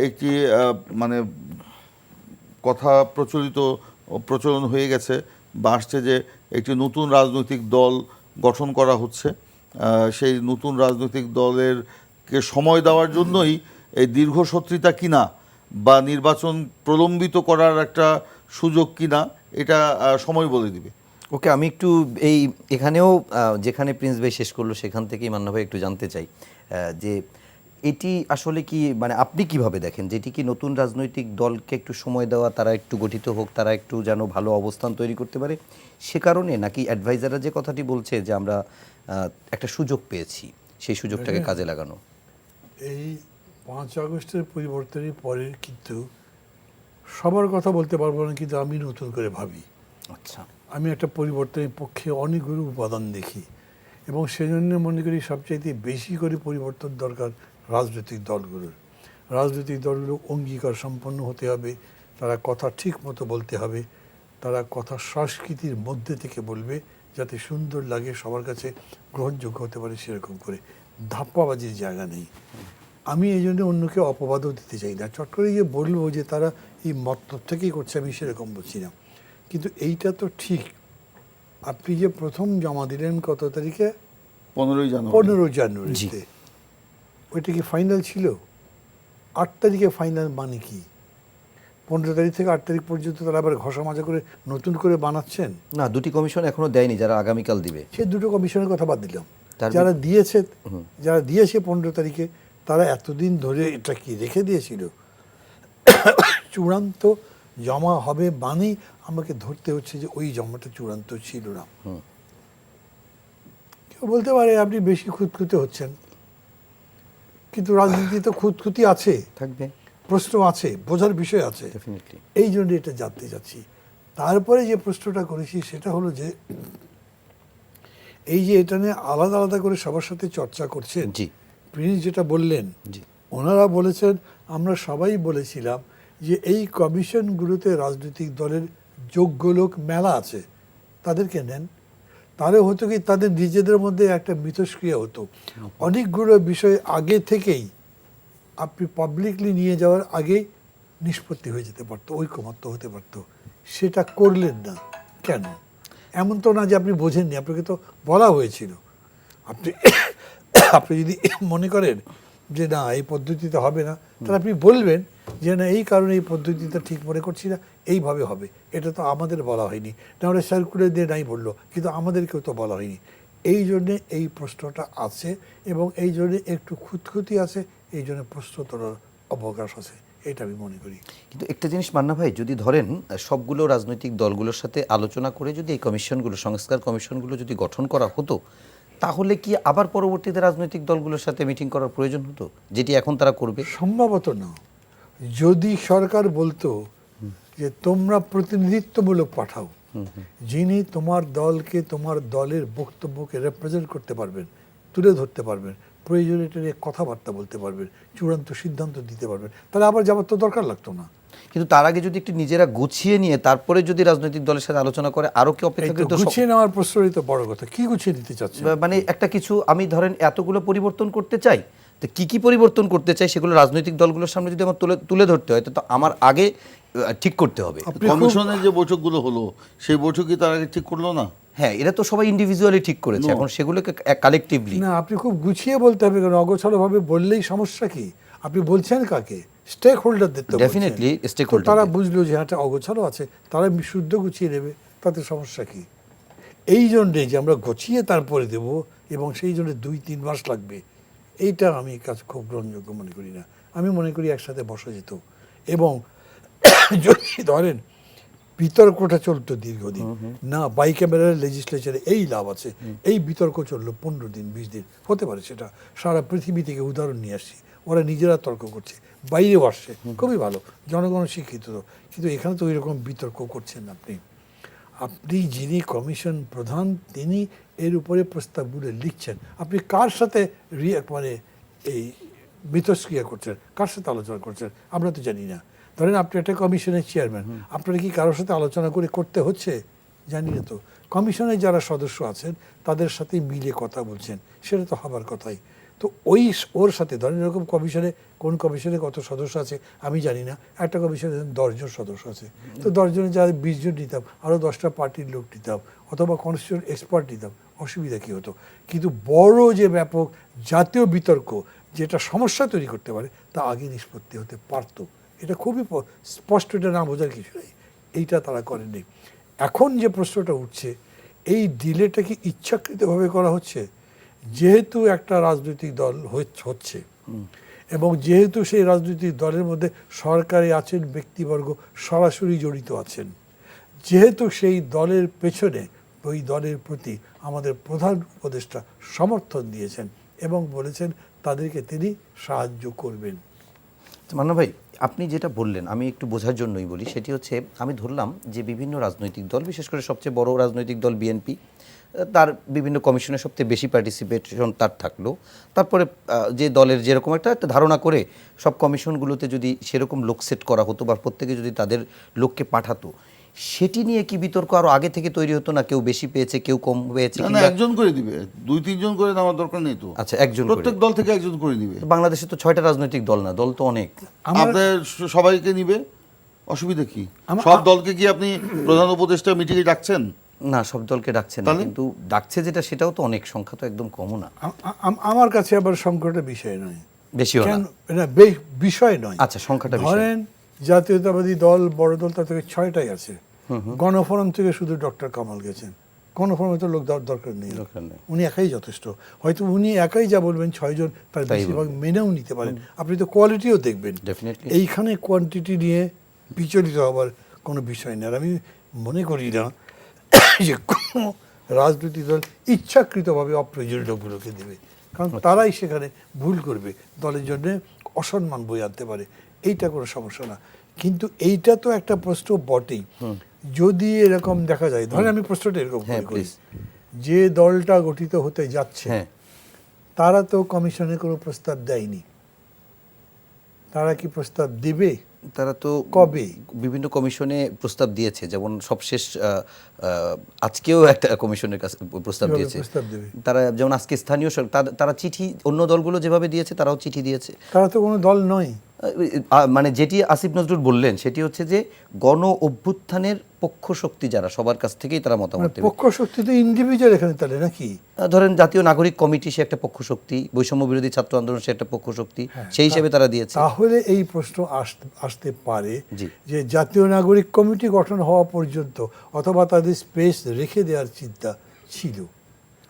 একটি মানে কথা প্রচলন হয়ে গেছে বা আসছে যে একটি নতুন রাজনৈতিক দল গঠন করা হচ্ছে। সেই নতুন রাজনৈতিক দলেরকে সময় দেওয়ার জন্যই এই দীর্ঘসূত্রিতা কিনা বা নির্বাচন প্রলম্বিত করার একটা সুযোগ কিনা, এটা সময় বলে দিবে। ওকে, আমি একটু এখানেও যেখানে প্রিন্স ভাই শেষ করলো সেখান থেকেই মান্না ভাই একটু জানতে চাই যে এটি আসলে কি, মানে আপনি কিভাবে দেখেন যে এটি কি নতুন রাজনৈতিক দলকে একটু সময় দেওয়া, তারা একটু গঠিত হোক, তারা একটু যেন ভালো অবস্থান তৈরি করতে পারে সে কারণে, নাকি অ্যাডভাইজাররা যে কথাটি বলছে যে আমরা একটা সুযোগ পেয়েছি সেই সুযোগটাকে কাজে লাগানো? এই 5 আগস্টের পরিবর্তনের পরে কিন্তু সবার কথা বলতে পারবো না, কিন্তু আমি নতুন করে ভাবি। আচ্ছা, আমি একটা পরিবর্তনের পক্ষে অনেকগুলো উপাদান দেখি এবং সেজন্য মনে করি সবচাইতে বেশি করে পরিবর্তন দরকার রাজনৈতিক দলগুলোর। রাজনৈতিক দলগুলো অঙ্গীকার সম্পন্ন হতে হবে, তারা কথা ঠিক মতো বলতে হবে, তারা কথা সংস্কৃতির মধ্যে থেকে বলবে যাতে সুন্দর লাগে, সবার কাছে গ্রহণযোগ্য হতে পারে সেরকম করে। ধাপ্পাবাজির জায়গা নেই। আমি এই জন্য অন্যকে অপবাদও দিতে চাই না, চট করে গিয়ে বলবো যে তারা এই মতলব থেকেই করছে, আমি সেরকম বলছি না। কিন্তু এইটা তো ঠিক, আপনি যে প্রথম জমা দিলেন কত তারিখে? 15 জানুয়ারিতে। ওইটা কি ফাইনাল ছিল? 8 তারিখে ফাইনাল মানে কি? 15 তারিখ থেকে 8 তারিখ পর্যন্ত তারা আবার ঘষা মাজা করে নতুন করে বানাচ্ছেন? না, দুটি কমিশন এখনো দেয়নি, যারা আগামীকাল দিবে। সে দুটো কমিশনের কথা বাদ দিলাম, যারা দিয়েছে 15 তারিখে, তারা এতদিন ধরে এটা কি রেখে দিয়েছিল? চূড়ান্ত জমা হবে মানেই আমাকে ধরতে হচ্ছে যে ওই জমাটা চূড়ান্ত ছিল না। কেউ বলতে পারে আপনি বেশি খুঁতখুঁতে হচ্ছেন, কিন্তু রাজনীতি তো খুঁতখুঁতি আছে, থাকবে, প্রশ্ন আছে, বোঝার বিষয় আছে। ডেফিনেটলি। এই জন্য এটা জানতে যাচ্ছি। তারপরে যে প্রশ্নটা করেছি সেটা হলো যে এই যে এটা নিয়ে আলাদা আলাদা করে সবার সাথে চর্চা করছেন, জি, প্রিন্স যেটা বললেন, জি, ওনারা বলেছেন আমরা সবাই বলেছিলাম যে এই কমিশনগুলোতে রাজনৈতিক দলের যোগ্য লোক মেলা আছে, তাদেরকে নেন। তাহলে হতো কি, তাদের নিজেদের মধ্যে একটা মিথস্ক্রিয়া হতো। অনেকগুলো বিষয় আগে থেকেই আপনি পাবলিকলি নিয়ে যাওয়ার আগেই নিষ্পত্তি হয়ে যেতে পারতো, ঐকমত্য হতে পারতো। সেটা করলেন না কেন? এমন তো না যে আপনি বোঝেননি, আপনাকে তো বলা হয়েছিল। আপনি যদি মনে করেন যে না এই পদ্ধতিতে হবে না, তাহলে আপনি বলবেন যে না এই কারণে এই পদ্ধতিটা ঠিক মনে করছি না, এইভাবে হবে। এটা তো আমাদের বলা হয়নি, না ওরা সার্কুলার দিয়ে নাই বললো, কিন্তু আমাদেরকেও তো বলা হয়নি। এই জন্যে এই প্রশ্নটা আছে এবং এই জন্যে একটু খুঁতখুঁতি আছে, এই জন্য প্রশ্ন তোলার অবকাশ আছে, এটা আমি মনে করি। কিন্তু একটা জিনিস মান্না ভাই, যদি ধরেন সবগুলো রাজনৈতিক দলগুলোর সাথে আলোচনা করে যদি এই কমিশনগুলো, সংস্কার কমিশনগুলো যদি গঠন করা হতো, তাহলে কি আবার পরবর্তীতে রাজনৈতিক দলগুলোর সাথে মিটিং করার প্রয়োজন হতো, যেটি এখন তারা করবে? সম্ভবত না। যদি সরকার বলতো যে তোমরা প্রতিনিধিত্বমূলক পাঠাও, যিনি তোমার দলকে, তোমার দলের বক্তব্যকে রিপ্রেজেন্ট করতে পারবেন, তুলে ধরতে পারবেন, প্রয়োজনে এটা নিয়ে কথাবার্তা বলতে পারবেন, চূড়ান্ত সিদ্ধান্ত দিতে পারবেন, তাহলে আবার যাবার তো দরকার লাগতো না। কিন্তু তার আগে যদি একটু নিজেরা গুছিয়ে নিয়ে তারপরে যদি রাজনৈতিক দলের সাথে আলোচনা করে, আরো কি এই তো অপেক্ষাকৃত গুছিয়ে নেওয়ার প্রশ্নই তো বড় কথা। কি গুছিয়ে নিতে চাচ্ছে? মানে একটা কিছু আমি ধরেন এতগুলো পরিবর্তন করতে চাই, তো কি পরিবর্তন করতে চাই সেগুলো রাজনৈতিক দলগুলোর সামনে যদি আমার তুলে ধরতে হয়, তো আমার আগে ঠিক করতে হবে। আপনি খুব- কমিশনের যে বৈঠকগুলো হলো সেই বৈঠকই তার আগে ঠিক করলো না। হ্যাঁ, এরা তো সবাই ইন্ডিভিজুয়ালি ঠিক করেছে, এখন সেগুলোকে কালেকটিভলি। না, আপনি খুব গুছিয়ে বলতে হবে, কারণ অগোছালোভাবে বললেই সমস্যা কি? আপনি বলছেন কাকে? স্টেক হোল্ডারদের তো বলছেন। Definitely তো stakeholder তারা দের। বুঝলো যে এটা অগোছালো আছে, তারা শুদ্ধ গুছিয়ে নেবে, তাতে সমস্যা কি? এই জন্যে যে আমরা গুছিয়ে তারপরে দেব এবং সেই জন্য 2-3 মাস লাগবে, এইটা আমি কাজ খুব গ্রহণযোগ্য মনে করি না। আমি মনে করি একসাথে বসা যেত এবং যদি ধরেন বিতর্কটা চলতো দীর্ঘদিন, না বাইক্যামেরাল লেজিসলেচারে এই লাভ আছে, এই বিতর্ক চললো 15 দিন 20 দিন, হতে পারে সেটা সারা পৃথিবী থেকে উদাহরণ নিয়ে আসছি, ওরা নিজেরা তর্ক করছে, বাইরেও আসছে, খুবই ভালো, জনগণ শিক্ষিত। কিন্তু এখানে তো এরকম বিতর্ক করছেন আপনি। আপনি যিনি কমিশন প্রধান, তিনি এর উপরে প্রস্তাবগুলো লিখছেন, আপনি কার সাথে মানে এই মিথস্ক্রিয়া করছেন, কার সাথে আলোচনা করছেন আমরা তো জানি না। ধরেন আপনি একটা কমিশনের চেয়ারম্যান, আপনারা কি কারোর সাথে আলোচনা করে করতে হচ্ছে? জানি না তো। কমিশনের যারা সদস্য আছেন তাদের সাথে মিলে কথা বলছেন, সেটা তো হবার কথাই। তো ওর সাথে ধরেন এরকম কমিশনে, কোন কমিশনে কত সদস্য আছে আমি জানি না, একটা কমিশনে 10 জন সদস্য আছে, তো 10 জনে যারা 20 জন নিতাম, আরও 10টা পার্টির লোক নিতাম, অথবা কনস্টিটিউন্ট এক্সপার্ট নিতাম, অসুবিধা কী হতো? কিন্তু বড় যে ব্যাপক জাতীয় বিতর্ক যেটা সমস্যা তৈরি করতে পারে, তা আগে নিষ্পত্তি হতে পারতো। এটা খুবই স্পষ্ট, এটা না বোঝার কিছু নেই। এইটা তারা করেনি। এখন যে প্রশ্নটা উঠছে, এই ডিলেটা কি ইচ্ছাকৃতভাবে করা হচ্ছে? যেহেতু একটা রাজনৈতিক দল হচ্ছে এবং যেহেতু সেই রাজনৈতিক দলের মধ্যে সরকারে আছেন ব্যক্তিবর্গ সরাসরি জড়িত আছেন, যেহেতু সেই দলের পেছনে, ওই দলের প্রতি আমাদের প্রধান উপদেষ্টা সমর্থন দিয়েছেন এবং বলেছেন তাদেরকে তিনি সাহায্য করবেন। মান্না ভাই, আপনি যেটা বললেন আমি একটু বোঝার জন্যই বলি, সেটি হচ্ছে আমি ধরলাম যে বিভিন্ন রাজনৈতিক দল, বিশেষ করে সবচেয়ে বড় রাজনৈতিক দল বিএনপি, তার বিভিন্ন কমিশনে সবচেয়ে বেশি পার্টিসিপেশন তার থাকলো, তারপরে যে দলের যেরকম একটা ধারণা করে সব কমিশনগুলোতে যদি সেরকম লোক সেট করা হতো বা প্রত্যেকে যদি তাদের লোককে পাঠাতো, সেটি নিয়ে কি বিতর্ক আরো আগে থেকে তৈরি হতো না? কেউ বেশি পেয়েছে, কেউ কম পেয়েছে, না কিংবা- একজন করে দিবে, 2-3 জন করে নেওয়ার দরকার নেই তো। আচ্ছা, একজন করে। প্রত্যেক দল থেকে একজন করে দিবে। বাংলাদেশে তো 6টা রাজনৈতিক দল না, দল তো অনেক। আপনাদের সবাইকে নিবে, অসুবিধা কি? আমার- সব দলকে কি আপনি প্রধান উপদেষ্টা মিটিংয়ে ডাকছেন? না, সব দলকে ডাকছে না, তাহলে? কিন্তু ডাকছে যেটা সেটাও তো অনেক, সংখ্যা তো একদম কমও না, আমার কাছে আবার সংকটের বিষয় নয়, বেশিও কেন না। না বিষয় নয়। আচ্ছা, সংখ্যাটা বিষয়। ধরেন জাতীয়তাবাদী দল, বড় দল, তার থেকে 6টাই আছে। গণফোরাম থেকে শুধু ডক্টর কামাল গেছেন, গণফোরামে তো লোক দরকার নেই, দরকার নেই। উনি একাই যথেষ্ট। হয়তো উনি একাই যা বলবেন 6 জন তার তাই বেশিরভাগ মেনেও নিতে পারেন। আপনি তো কোয়ালিটিও দেখবেন, Definitely. এইখানে কোয়ান্টিটি নিয়ে বিচলিত হবার কোনো বিষয় নেই। আর আমি মনে করি না যে কোনো রাজনৈতিক দল ইচ্ছাকৃতভাবে অপ্রয়োজনীয় লোকগুলোকে দেবে, কারণ তারাই সেখানে ভুল করবে, দলের জন্য অসম্মান বয়ে আনতে পারে, এইটা কোনো সমস্যা না। কিন্তু এইটা তো একটা প্রশ্ন বটেই, যদি এরকম দেখা যায়, ধরেন আমি প্রশ্নটা এরকম হ্যাঁ, করি, please. যে দলটা গঠিত হতে যাচ্ছে হ্যাঁ, তারা তো কমিশনে কোনো প্রস্তাব দেয়নি, তারা কি প্রস্তাব দেবে? তারা তো কবে? বিভিন্ন কমিশনে প্রস্তাব দিয়েছে, যেমন সবশেষ আজকেও একটা কমিশনের কাছে প্রস্তাব কিভাবে দিয়েছে। প্রস্তাব দেবে? তারা যেমন আজকে স্থানীয় তারা চিঠি, অন্য দলগুলো যেভাবে দিয়েছে তারাও চিঠি দিয়েছে। তারা তো কোনো দল নয়। মানে যেটি আসিফ নজরুল বললেন সেটি হচ্ছে যে গণ অভ্যুত্থানের পক্ষ শক্তি যারা, সবার কাছ থেকেই তারা মতামত দেবে। পক্ষ শক্তি তো ইন্ডিভিজুয়াল এখানে তাহলে নাকি? ধরেন জাতীয় নাগরিক কমিটি সে একটা পক্ষ শক্তি, বৈষম্য বিরোধী ছাত্র আন্দোলন সে একটা পক্ষ শক্তি, সেই হিসেবে তারা দিয়েছে। তাহলে এই প্রশ্ন আসতে পারে জি। যে জাতীয় নাগরিক কমিটি গঠন হওয়া পর্যন্ত অথবা তাদের স্পেস রেখে দেওয়ার চিন্তা ছিল,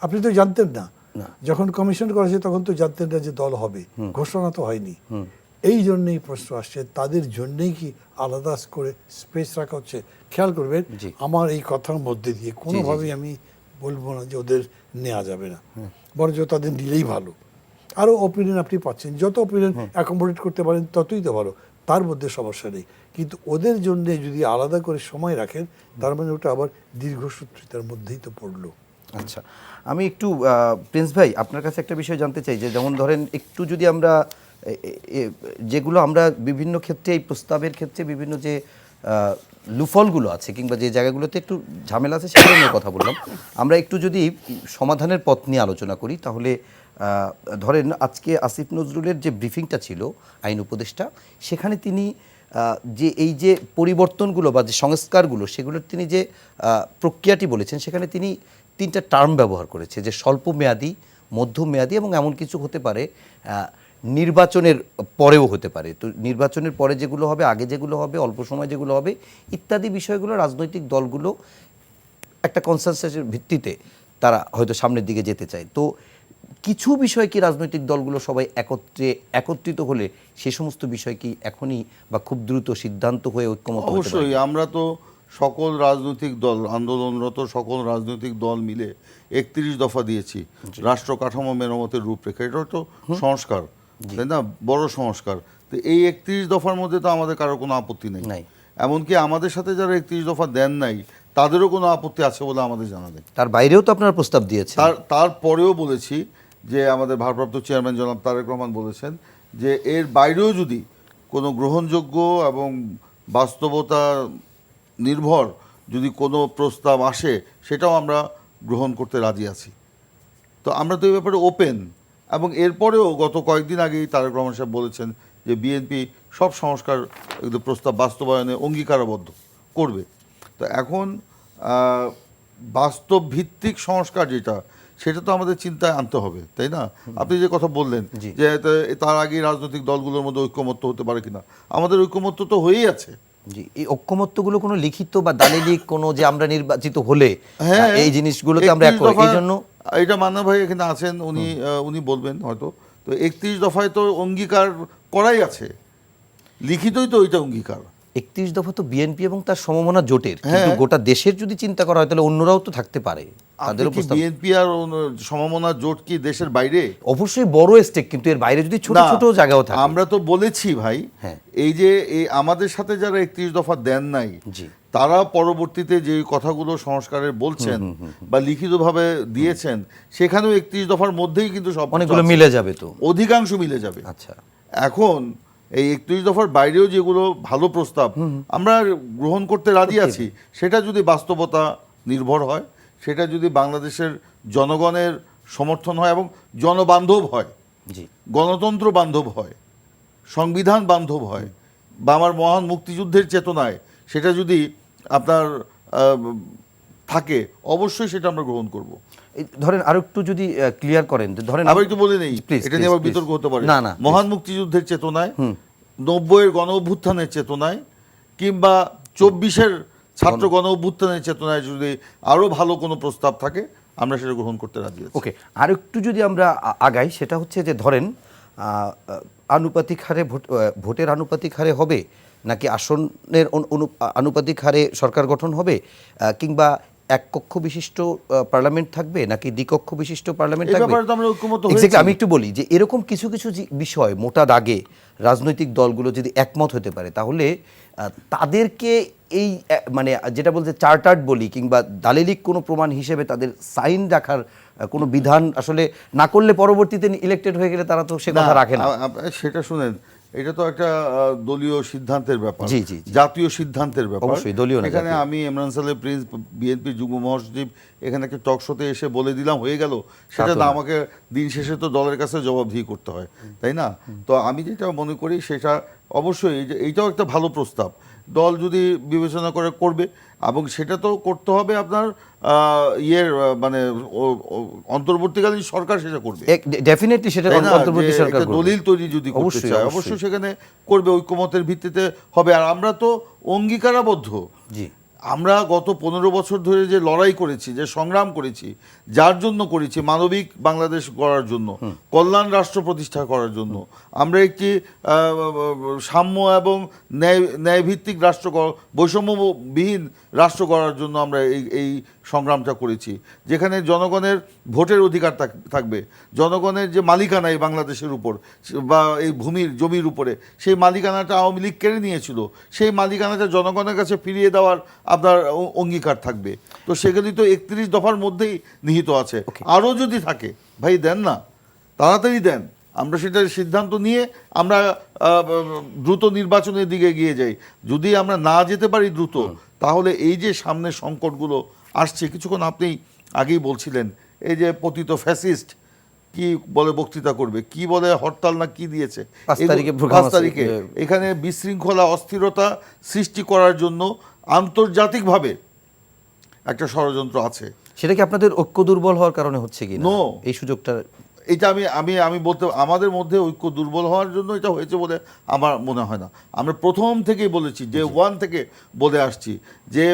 আপনি তো জানতেন না। যখন কমিশন করেছে তখন তো জানতেন না যে দল হবে, ঘোষণা তো হয়নি। এই জন্যই প্রশ্ন আসছে, তাদের জন্যই কি আলাদা করে স্পেস রাখা হচ্ছে? খেয়াল করবেন, জি। আমার এই কথার মধ্যে দিয়ে কোনোভাবেই আমি বলবো না যে ওদের নেওয়া যাবে না, বরঞ্চ তাদের নিলেই ভালো। আরও ওপিনিয়ন আপনি পাচ্ছেন, যত ওপিনিয়ন অ্যাকোমোডেট করতে পারেন ততই তো ভালো। তার মধ্যে সমস্যা নেই, কিন্তু ওদের জন্য যদি আলাদা করে সময় রাখেন তার মানে ওটা আবার দীর্ঘসূত্রিতার মধ্যেই তো পড়লো। আচ্ছা, আমি একটু প্রিন্স ভাই আপনার কাছে একটা বিষয় জানতে চাই, যে যেমন ধরেন একটু যদি আমরা যেগুলো আমরা বিভিন্ন ক্ষেত্রে এই প্রস্তাবের ক্ষেত্রে বিভিন্ন যে লুফলগুলো আছে কিংবা যে জায়গাগুলোতে একটু ঝামেলা আছে সেগুলো নিয়ে কথা বললাম, আমরা একটু যদি সমাধানের পথ নিয়ে আলোচনা করি তাহলে ধরেন আজকে আসিফ নজরুলের যে ব্রিফিংটা ছিল আইন উপদেষ্টা, সেখানে তিনি যে এই যে পরিবর্তনগুলো বা যে সংস্কারগুলো সেগুলোর তিনি যে প্রক্রিয়াটি বলেছেন, সেখানে তিনি 3টা টার্ম ব্যবহার করেছে, যে স্বল্প মেয়াদি, মধ্যমেয়াদী এবং এমন কিছু হতে পারে নির্বাচনের পরেও হতে পারে। তো নির্বাচনের পরে যেগুলো হবে, আগে যেগুলো হবে, অল্প সময় যেগুলো হবে ইত্যাদি বিষয়গুলো রাজনৈতিক দলগুলো একটা কনসেনসাসের ভিত্তিতে তারা হয়তো সামনের দিকে যেতে চায়। তো কিছু বিষয় কি রাজনৈতিক দলগুলো সবাই একত্রিত হলে সে সমস্ত বিষয় কি এখনই বা খুব দ্রুত সিদ্ধান্ত হয়ে ঐক্যমত হতে পারে? অবশ্যই আমরা তো সকল রাজনৈতিক দল, আন্দোলনরত সকল রাজনৈতিক দল মিলে 31 দফা দিয়েছি রাষ্ট্র কাঠামো মেরামতের রূপরেখা। এটা তো সংস্কার, তাই না, বড় সংস্কার। তো এই 31 দফার মধ্যে তো আমাদের কারো কোনো আপত্তি নেই। এমনকি আমাদের সাথে যারা 31 দফা দেন নাই তাদেরও কোনো আপত্তি আছে বলে আমাদের জানা নেই। তার বাইরেও তো আপনারা প্রস্তাব দিয়েছেন। তারপরেও বলেছি যে আমাদের ভারপ্রাপ্ত চেয়ারম্যান জনাব তারেক রহমান বলেছেন যে এর বাইরেও যদি কোনো গ্রহণযোগ্য এবং বাস্তবতা নির্ভর যদি কোনো প্রস্তাব আসে সেটাও আমরা গ্রহণ করতে রাজি আছি। তো আমরা তো এই ব্যাপারে ওপেন। এবং এরপরেও গত কয়েকদিন আগেই তারেক রহমান সাহেব বলেছেন যে বিএনপি সব সংস্কার প্রস্তাব বাস্তবায়নে অঙ্গীকারবদ্ধ করবে। তো এখন বাস্তব ভিত্তিক সংস্কার যেটা, সেটা তো আমাদের চিন্তায় আনতে হবে, তাই না? আপনি যে কথা বললেন যে তার আগে রাজনৈতিক দলগুলোর মধ্যে ঐক্যমত্য হতে পারে কিনা, আমাদের ঐক্যমত্য তো হয়েই আছে। জি, এই ঐক্যমত্যগুলো কোনো লিখিত বা দালিলিক কোনো যে আমরা নির্বাচিত হলে এই জিনিসগুলোতে আমরা এই জন্য এটা মান্না ভাই এখানে আছেন, উনি বলবেন হয়তো। তো 31 দফায় তো অঙ্গীকার করাই আছে, লিখিতই তো ওইটা অঙ্গীকার। 31 দফা তো বিএনপি এবং তার সমমনা জোটের, কিন্তু গোটা দেশের যদি চিন্তা করা হয় তাহলে অন্যরাও তো থাকতে পারে। তাদেরও বিএনপি আর সমমনা জোট কি দেশের বাইরে? অবশ্যই বড় স্টেক, কিন্তু এর বাইরে যদি ছোট ছোট জায়গাও থাকে। আমরা তো বলেছি ভাই, এই যে আমাদের সাথে যারা 31 দফা দেন নাই তারা পরবর্তীতে যে কথাগুলো সংস্কারের বলছেন বা লিখিতভাবে দিয়েছেন, সেখানেও 31 দফার মধ্যেই কিন্তু সব অনেকগুলো মিলে যাবে, তো অধিকাংশ মিলে যাবে। আচ্ছা, এখন এই 31 দফার বাইরেও যেগুলো ভালো প্রস্তাব আমরা গ্রহণ করতে রাজি আছি, সেটা যদি বাস্তবতা নির্ভর হয়, সেটা যদি বাংলাদেশের জনগণের সমর্থন হয় এবং জনবান্ধব হয়, গণতন্ত্র বান্ধব হয়, সংবিধান বান্ধব হয়, বা আমার মহান মুক্তিযুদ্ধের চেতনায় সেটা যদি আপনার থাকে, অবশ্যই সেটা আমরা গ্রহণ করব। ধরেন আরো একটু যদি ক্লিয়ার করেন, ধরেন আবার একটু বলে নেই, এটা নিয়ে আবার বিতর্ক হতে পারে। না, মহান মুক্তিযুদ্ধের চেতনায়, 90-এর গণ অভ্যুত্থানের চেতনায়, কিংবা 24-এর ছাত্র গণ অভ্যুত্থানের চেতনায় যদি আরো ভালো কোনো প্রস্তাব থাকে, আমরা সেটা গ্রহণ করতে রাজি আছি। ওকে, আর একটু যদি আমরা আগাই, সেটা হচ্ছে যে ধরেন আনুপাতিক হারে ভোটের আনুপাতিক হারে হবে, নাকি আসনের আনুপাতিক হারে সরকার গঠন হবে, কিংবা এক কক্ষ বিশিষ্ট পার্লামেন্ট থাকবে, নাকি দ্বিকক্ষ বিশিষ্ট পার্লামেন্ট থাকবে? আমি একটু বলি যে এরকম কিছু কিছু বিষয় মোটা দাগে রাজনৈতিক দলগুলো যদি একমত হতে পারে, তাহলে তাদেরকে এই মানে যেটা বলতে চার্টার্ড বলি কিংবা দালিলিক কোনো প্রমাণ হিসেবে তাদের সাইন রাখার কোনো বিধান আসলে না করলে পরবর্তীতে ইলেক্টেড হয়ে গেলে তারা তো সে কথা রাখে না। সেটা শুনেন, এটা তো একটা দলীয় সিদ্ধান্তের ব্যাপার, জাতীয় সিদ্ধান্তের ব্যাপার। এখানে আমি ইমরান সালেহ প্রিন্স, বিএনপির যুগ্ম মহাসচিব, এখানে একটা টক শোতে এসে বলে দিলাম হয়ে গেল, সেটা না, আমাকে দিন শেষে তো দলের কাছে জবাবদিহি করতে হয়, তাই না? তো আমি যেটা মনে করি সেটা অবশ্যই এইটাও একটা ভালো প্রস্তাব, দল যদি বিবেচনা করে করবে, এবং সেটা তো করতে হবে আপনার মানে অন্তর্বর্তীকালীন সরকার সেটা করবে, ডেফিনেটলি সেটা অন্তর্বর্তী সরকার দলিল তৈরি যদি করতে চায় অবশ্যই সেখানে করবে, ঐক্যমতের ভিত্তিতে হবে। আর আমরা তো অঙ্গীকারাবদ্ধ, আমরা গত 15 বছর ধরে যে লড়াই করেছি, যে সংগ্রাম করেছি, যার জন্য করেছি, মানবিক বাংলাদেশ গড়ার জন্য, কল্যাণ রাষ্ট্র প্রতিষ্ঠা করার জন্য, আমরা একটি সাম্য এবং ন্যায়ভিত্তিক রাষ্ট্র, বৈষম্যবিহীন রাষ্ট্র গড়ার জন্য আমরা এই সংগ্রামটা করেছি, যেখানে জনগণের ভোটের অধিকার থাকবে, জনগণের যে মালিকানা এই বাংলাদেশের উপর বা এই জমির উপরে, সেই মালিকানাটা আওয়ামী লীগ কেড়ে নিয়েছিল, সেই মালিকানাটা জনগণের কাছে ফিরিয়ে দেওয়ার আপনার অঙ্গীকার থাকবে। তো সেগুলি তো 31 দফার মধ্যেই নিহিত আছে। আরও যদি থাকে ভাই দেন না, তাড়াতাড়ি দেন, আমরা সেটা সিদ্ধান্ত নিয়ে আমরা দ্রুত নির্বাচনের দিকে এগিয়ে যাই। যদি আমরা না যেতে পারি দ্রুত, তাহলে এই যে সামনে সংকটগুলো আসছে, কিছুক্ষণ আপনি আগেই বলছিলেন, এই যে পতিত ফ্যাসিস্ট কি বলে বক্তৃতা করবে, কি বলে হরতাল না কি দিয়েছে 5 তারিখে, এখানে বিশৃঙ্খলা অস্থিরতা সৃষ্টি করার জন্য আন্তর্জাতিকভাবে একটা ষড়যন্ত্র আছে। সেটা কি আপনাদের ঐক্য দুর্বল হওয়ার কারণে হচ্ছে কি নো, এই সুযোগটা? এটা আমি বলতে, আমাদের মধ্যে ঐক্য দুর্বল হওয়ার জন্য এটা হয়েছে বলে আমার মনে হয় না। আমরা প্রথম থেকেই বলেছি, যে 1 থেকে বলে আসছি, যে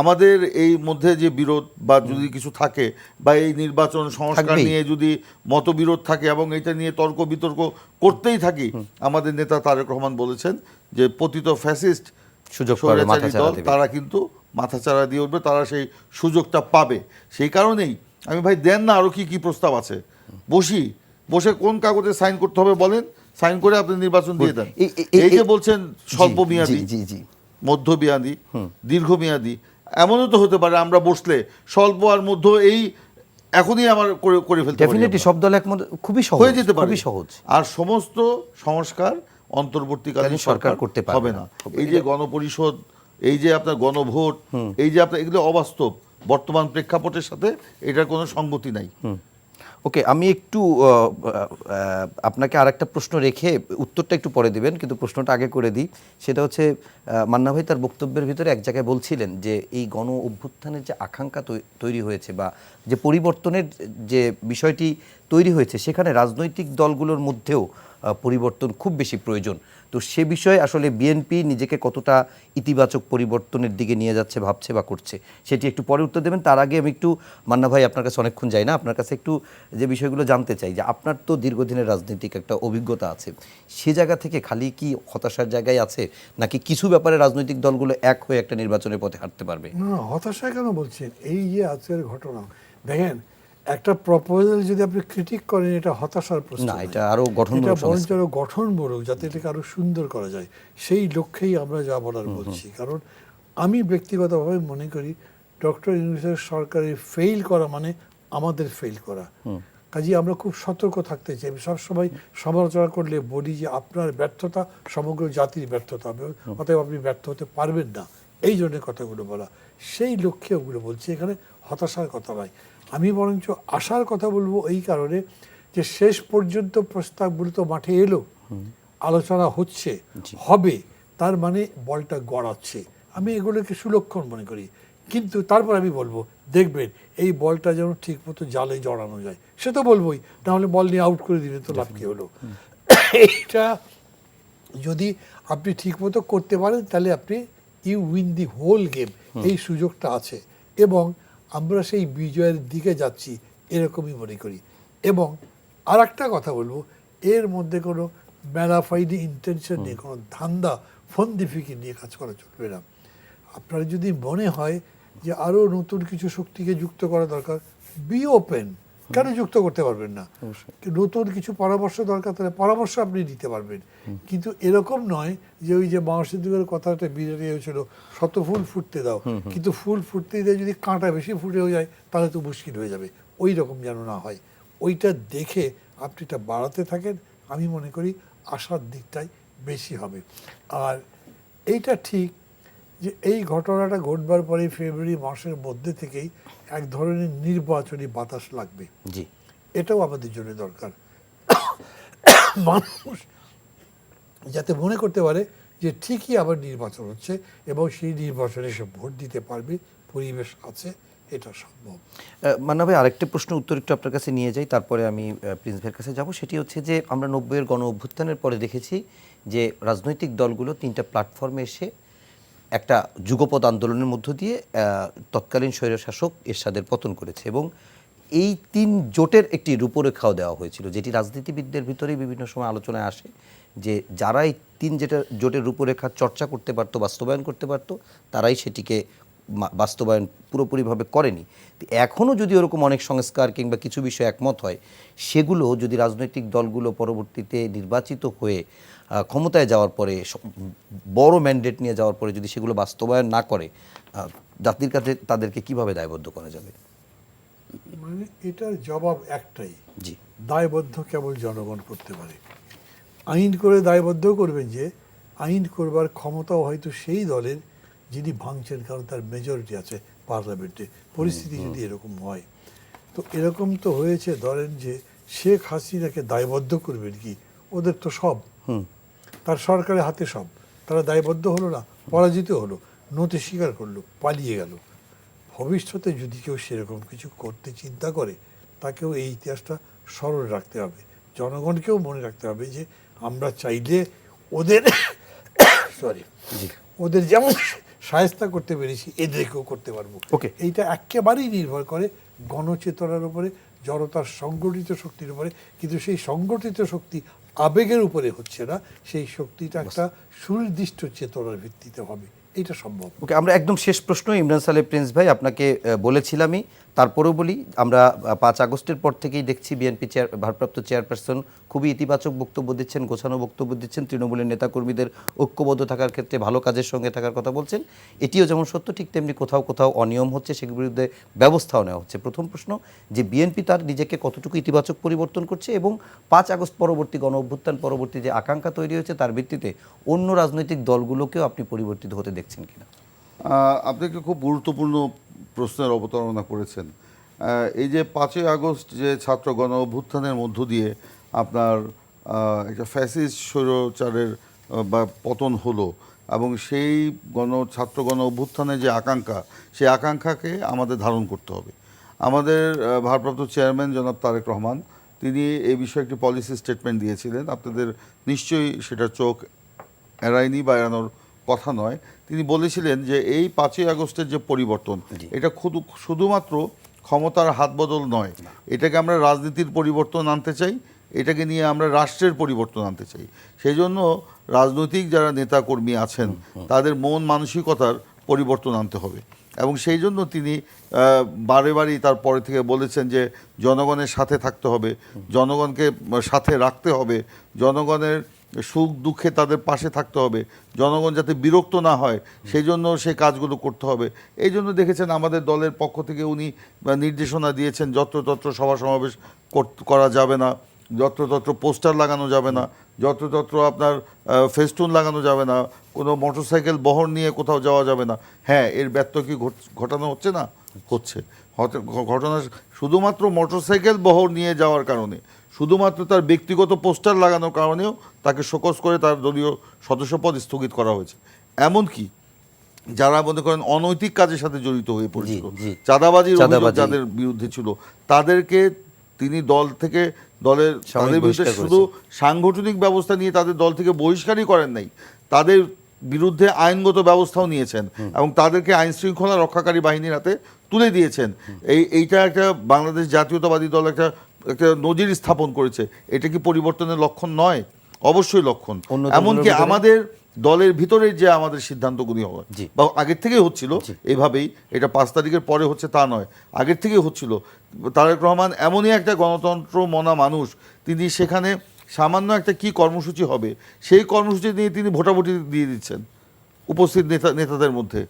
আমাদের এই মধ্যে যে বিরোধ বা যদি কিছু থাকে বা এই নির্বাচন সংস্কার নিয়ে যদি মতবিরোধ থাকে এবং এটা নিয়ে তর্ক বিতর্ক করতেই থাকি, আমাদের নেতা তারেক রহমান বলেছেন যে পতিত ফ্যাসিস্ট স্বৈরাচারী দল তারা কিন্তু মাথাচাড়া দিয়ে উঠবে, তারা সেই সুযোগটা পাবে। সেই কারণেই আমি ভাই দেন না, আরও কি প্রস্তাব আছে, বসে কোন কাগজে সাইন করতে হবে বলেন, সাইন করে আপনি নির্বাচন দিয়ে দেন। এই যে বলছেন স্বল্প মেয়াদী, মধ্যমেয়াদী, দীর্ঘমেয়াদী, এমনও তো হতে পারে আমরা বসলে স্বল্প আর মধ্য এই এখনই আমার করে ফেলতে পারি, ডেফিনেটলি সব দল একমত, খুবই সহজ হয়ে যেতে পারে, খুবই সহজ। আর সমস্ত সংস্কার অন্তর্বর্তীকালীন সরকার করতে হবে না। এই যে গণপরিষদ, এই যে আপনার গণভোট, এই যে আপনার, এগুলো অবাস্তব, বর্তমান প্রেক্ষাপটের সাথে এটার কোনো সঙ্গতি নাই। ওকে, আমি একটু আপনাকে আরেকটা প্রশ্ন রেখে উত্তরটা একটু পরে দিবেন, কিন্তু প্রশ্নটা আগে করে দিই। সেটা হচ্ছে, মান্না ভাই তার বক্তব্যের ভিতরে এক জায়গায় বলছিলেন যে এই গণ অভ্যুত্থানের যে আকাঙ্ক্ষা তৈরি হয়েছে বা যে পরিবর্তনের যে বিষয়টি তৈরি হয়েছে, সেখানে রাজনৈতিক দলগুলোর মধ্যেও পরিবর্তন খুব বেশি প্রয়োজন। তো সে বিষয়ে আসলে বিএনপি নিজেকে কতটা ইতিবাচক পরিবর্তনের দিকে নিয়ে যাচ্ছে, ভাবছে বা করছে, সেটি একটু পরে উত্তর দেবেন। তার আগে আমি একটু, মান্না ভাই আপনার কাছে অনেকক্ষণ যাই না, আপনার কাছে একটু যে বিষয়গুলো জানতে চাই, যে আপনার তো দীর্ঘদিনের রাজনৈতিক একটা অভিজ্ঞতা আছে, সে জায়গা থেকে খালি কি হতাশার জায়গায় আছে, নাকি কিছু ব্যাপারে রাজনৈতিক দলগুলো এক হয়ে একটা নির্বাচনের পথে হাঁটতে পারবে? না, হতাশা কেন বলছেন? এই যে আজকের ঘটনা দেখেন, একটা প্রপোজাল যদি আপনি ক্রিটিক করেন, এটা হতাশার প্রশ্ন না, এটা আরো গঠনমূলক, বরঞ্চ আরো গঠনমূলক, যাতে এটাকে আরো সুন্দর করা যায়, সেই লক্ষ্যেই আমরা যা বলার বলছি। কারণ আমি ব্যক্তিগতভাবে মনে করি ডক্টর ইউনূসের সরকারের ফেইল করা মানে আমাদের ফেইল করা। কাজেই আমরা খুব সতর্ক থাকতে চাই। সবসময় সমালোচনা করলে বলি যে আপনার ব্যর্থতা সমগ্র জাতির ব্যর্থতা, অতএব আপনি ব্যর্থ হতে পারবেন না, এই জন্য কথাগুলো বলা। সেই লক্ষ্যে ওগুলো বলছি, এখানে হতাশার কথা নয়। আমি বরঞ্চ আশার কথা বলবো এই কারণে যে শেষ পর্যন্ত প্রস্তাবগুলো তো মাঠে এলো, আলোচনা হচ্ছে, হবে, তার মানে বলটা গড়াচ্ছে। আমি এগুলোকে সুলক্ষণ মনে করি। কিন্তু তারপর আমি বলবো, দেখবেন এই বলটা যেন ঠিক মতো জালে জড়ানো যায়। সে তো বলবোই, নাহলে বল নিয়ে আউট করে দিলে তো লাভ কি হলো। এইটা যদি আপনি ঠিক মতো করতে পারেন, তাহলে আপনি you win the whole game, এই সুযোগটা আছে। এবং আমরা সেই বিজয়ের দিকে যাচ্ছি এরকমই মনে করি। এবং আর একটা কথা বলবো, এর মধ্যে কোনো ম্যালাফাইডি ইন্টেনশন নিয়ে, কোনো ধান্দা ফন্দি ফিকির নিয়ে কাজ করা চলবে না। আপনার যদি মনে হয় যে আরও নতুন কিছু শক্তিকে যুক্ত করা দরকার, বি ওপেন, কেন যুক্ত করতে পারবেন না? নতুন কিছু পরামর্শ দরকার, তাহলে পরামর্শ আপনি দিতে পারবেন। কিন্তু এরকম নয় যে ওই যে মহাসিদ্ধের কথাটা বিরাটি হয়েছিল, শত ফুল ফুটতে দাও, কিন্তু ফুল ফুটতে দিয়ে যদি কাঁটা বেশি ফুটেও যায়, তাহলে তো মুশকিল হয়ে যাবে। ওই রকম যেন না হয়, ওইটা দেখে আপনি এটা বাড়াতে থাকেন। আমি মনে করি আশার দিকটাই বেশি হবে। আর এইটা ঠিক যে এই ঘটনাটা ঘটবার পরে ফেব্রুয়ারি মাসের মধ্যে থেকেই এক ধরনের নির্বাচনী বাতাস লাগবে। জি, এটাও আমাদের জন্য দরকার। মানুষ যাতে মনে করতে পারে যে ঠিকই আবার নির্বাচন হচ্ছে এবং সেই নির্বাচনে সে ভোট দিতে পারবে, পরিবেশ আছে, এটা সম্ভব। মান্না ভাই, আরেকটা প্রশ্ন উত্তর একটু আপনার কাছে নিয়ে যাই, তারপরে আমি প্রিন্স ভাইয়ের কাছে যাব। সেটি হচ্ছে যে আমরা 90-এর গণ অভ্যুত্থানের পরে দেখেছি যে রাজনৈতিক দলগুলো 3টা প্ল্যাটফর্মে এসে একটা যুগপৎ আন্দোলনের মধ্য দিয়ে তৎকালীন স্বৈরশাসক এরশাদের পতন করেছে, এবং এই 3 জোটের একটি রূপরেখাও দেওয়া হয়েছিল, যেটি রাজনীতিবিদদের ভিতরেই বিভিন্ন সময় আলোচনায় আসে যে যারা এই 3 জোটের রূপরেখা চর্চা করতে পারতো, বাস্তবায়ন করতে পারতো, তারাই সেটিকে বাস্তবায়ন পুরোপুরিভাবে করেনি। এখনও যদি ওরকম অনেক সংস্কার কিংবা কিছু বিষয় একমত হয়, সেগুলো যদি রাজনৈতিক দলগুলো পরবর্তীতে নির্বাচিত হয়ে ক্ষমতায় যাওয়ার পরে বড় ম্যান্ডেট নিয়ে যাওয়ার পরে যদি সেগুলো বাস্তবায়ন না করে, জাতির কাছে তাদেরকে কিভাবে দায়বদ্ধ করা যাবে? মানে এটার জবাব একটাই, জি, দায়বদ্ধ কেবল জনগণ করতে পারে। আইন করে দায়বদ্ধ করবেন, যে আইন করবার ক্ষমতাও হয়তো সেই দলের যিনি ভাঙছেন, কারণ তার মেজরিটি আছে পার্লামেন্টে। পরিস্থিতি যদি এরকম হয়, তো এরকম তো হয়েছে, ধরেন যে শেখ হাসিনাকে দায়বদ্ধ করবেন কি, ওদের তো সব, তার সরকারের হাতে সব, তারা দায়বদ্ধ হলো না, পরাজিত হলো, নতি স্বীকার করলো, পালিয়ে গেল। ভবিষ্যতে যদি কেউ সেরকম কিছু করতে চিন্তা করে, তাকেও এই ইতিহাসটা স্মরণ রাখতে হবে, জনগণকেও মনে রাখতে হবে যে আমরা চাইলে ওদের সরি ওদের যেমন শায়েস্তা করতে পেরেছি, এদেরকেও করতে পারবো। Okay. এইটা একেবারেই নির্ভর করে গণচেতনার উপরে, জনতার সংগঠিত শক্তির উপরে। কিন্তু সেই সংগঠিত শক্তি আবেগের উপরে হচ্ছে না, সেই শক্তিটা একটা সুনির্দিষ্ট চেতনার ভিত্তিতে হবে, এটা সম্ভব। ওকে, আমরা একদম শেষ প্রশ্ন ইমরান সালেহ প্রিন্স ভাই, আপনাকে বলেছিলামই, তারপরেও বলি, আমরা 5 আগস্টের পর থেকেই দেখছি বিএনপি ভারপ্রাপ্ত চেয়ারপারসন খুবই ইতিবাচক বক্তব্য দিচ্ছেন, গোছানো বক্তব্য দিচ্ছেন, তৃণমূলের নেতাকর্মীদের ঐক্যবদ্ধ থাকার ক্ষেত্রে ভালো কাজের সঙ্গে থাকার কথা বলছেন। এটিও যেমন সত্য, ঠিক তেমনি কোথাও কোথাও অনিয়ম হচ্ছে, সেগুলোর বিরুদ্ধে ব্যবস্থাও নেওয়া হচ্ছে। প্রথম প্রশ্ন, যে বিএনপি তার নিজেকে কতটুকু ইতিবাচক পরিবর্তন করছে, এবং 5 আগস্ট পরবর্তী গণ অভ্যুত্থান পরবর্তী যে আকাঙ্ক্ষা তৈরি হয়েছে, তার ভিত্তিতে অন্য রাজনৈতিক দলগুলোকেও আপনি পরিবর্তিত হতে দেখছেন কিনা? আপনাকে খুব গুরুত্বপূর্ণ প্রশ্নের অবতারণা করেছেন। এই যে 5ই আগস্ট যে ছাত্র গণ অভ্যুত্থানের মধ্য দিয়ে আপনার একটা ফ্যাসিস্ট স্বৈরাচারের বা পতন হলো, এবং সেই ছাত্র গণ অভ্যুত্থানের যে আকাঙ্ক্ষা, সেই আকাঙ্ক্ষাকে আমাদের ধারণ করতে হবে। আমাদের ভারপ্রাপ্ত চেয়ারম্যান জনাব তারেক রহমান, তিনি এই বিষয়ে একটি পলিসি স্টেটমেন্ট দিয়েছিলেন, আপনাদের নিশ্চয়ই সেটা চোখ এড়ায়নি বা এড়ানোর কথা নয়। তিনি বলেছিলেন যে এই 5ই আগস্টের যে পরিবর্তন, এটা শুধুমাত্র ক্ষমতার হাত বদল নয়, এটাকে আমরা রাজনীতির পরিবর্তন আনতে চাই, এটাকে নিয়ে আমরা রাষ্ট্রের পরিবর্তন আনতে চাই। সেই জন্য রাজনৈতিক যারা নেতাকর্মী আছেন, তাদের মন মানসিকতার পরিবর্তন আনতে হবে। এবং সেই জন্য তিনি বারে বারেই তারপরে থেকে বলেছেন যে জনগণের সাথে থাকতে হবে, জনগণকে সাথে রাখতে হবে, জনগণের সুখ দুঃখে তাদের পাশে থাকতে হবে, জনগণ যাতে বিরক্ত না হয় সেই জন্য সেই কাজগুলো করতে হবে। এই জন্য দেখেছেন আমাদের দলের পক্ষ থেকে উনি নির্দেশনা দিয়েছেন, যত্রতত্র সভা সমাবেশ করা যাবে না, যত্রতত্র পোস্টার লাগানো যাবে না, যত্রতত্র আপনার ফেস্টুন লাগানো যাবে না, কোনো মোটরসাইকেল বহর নিয়ে কোথাও যাওয়া যাবে না। হ্যাঁ, এর ব্যর্থ কি ঘটানো হচ্ছে না? হচ্ছে। ঘটনা শুধুমাত্র মোটরসাইকেল বহর নিয়ে যাওয়ার কারণে, শুধুমাত্র তার ব্যক্তিগত পোস্টার লাগানোর কারণেও তাকে শোকজ করে তার দলীয় সদস্যপদ স্থগিত করা হয়েছে। এমনকি যারা মনে করেন অনৈতিক কাজের সাথে জড়িত হয়ে পড়েছিল, চাঁদাবাজির অভিযোগ যাদের বিরুদ্ধে ছিল, তাদেরকে তিনি তাদের বিরুদ্ধে শুধু সাংগঠনিক ব্যবস্থা নিয়ে তাদের দল থেকে বহিষ্কারই করেন নাই, তাদের বিরুদ্ধে আইনগত ব্যবস্থাও নিয়েছেন এবং তাদেরকে আইন শৃঙ্খলা রক্ষাকারী বাহিনীর হাতে তুলে দিয়েছেন। এইটা একটা বাংলাদেশ জাতীয়তাবাদী দল একটা নজির স্থাপন করেছে। এটা কি পরিবর্তনের লক্ষণ নয়? অবশ্যই লক্ষণ। এমনকি আমাদের দলের ভিতরে যে আমাদের সিদ্ধান্তগুলি হয় বা আগের থেকেই হচ্ছিল, এইভাবেই, এটা 5 তারিখের পরে হচ্ছে তা নয়, আগের থেকেই হচ্ছিল। তারেক রহমান এমনই একটা গণতন্ত্র মনা মানুষ, তিনি সেখানে সামান্য একটা কি কর্মসূচি হবে, সেই কর্মসূচি নিয়ে তিনি ভোটাভুটি দিয়ে দিচ্ছেন উপস্থিত নেতাদের মধ্যে।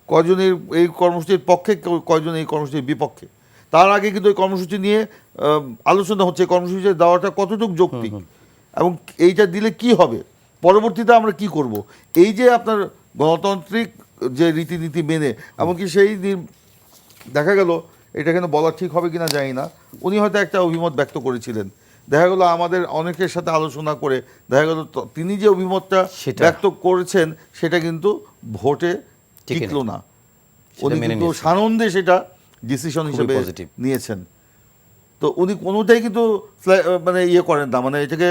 কয়জনের এই কর্মসূচির পক্ষে, কয়জন এই কর্মসূচির বিপক্ষে, তার আগে কিন্তু এই কর্মসূচি নিয়ে আলোচনা হচ্ছে, কর্মসূচি দেওয়াটা কতটুকু যৌক্তিক এবং এইটা দিলে কি হবে, পরবর্তীতে আমরা কি করব। এই যে আপনার গণতান্ত্রিক যে রীতিনীতি মেনে, এমনকি সেই দেখা গেল, এটা কেন বলা ঠিক হবে কিনা জানি না, উনি হয়তো একটা অভিমত ব্যক্ত করেছিলেন, দেখা গেল আমাদের অনেকের সাথে আলোচনা করে দেখা গেল তিনি যে অভিমতটা ব্যক্ত করেছেন সেটা কিন্তু ভোটে টিকলো না, উনি কিন্তু সানন্দে সেটা ডিসিশন হিসেবে নিয়েছেন। তো উনি কোনোটাই কিন্তু মানে ইয়ে করেন না, মানে এটাকে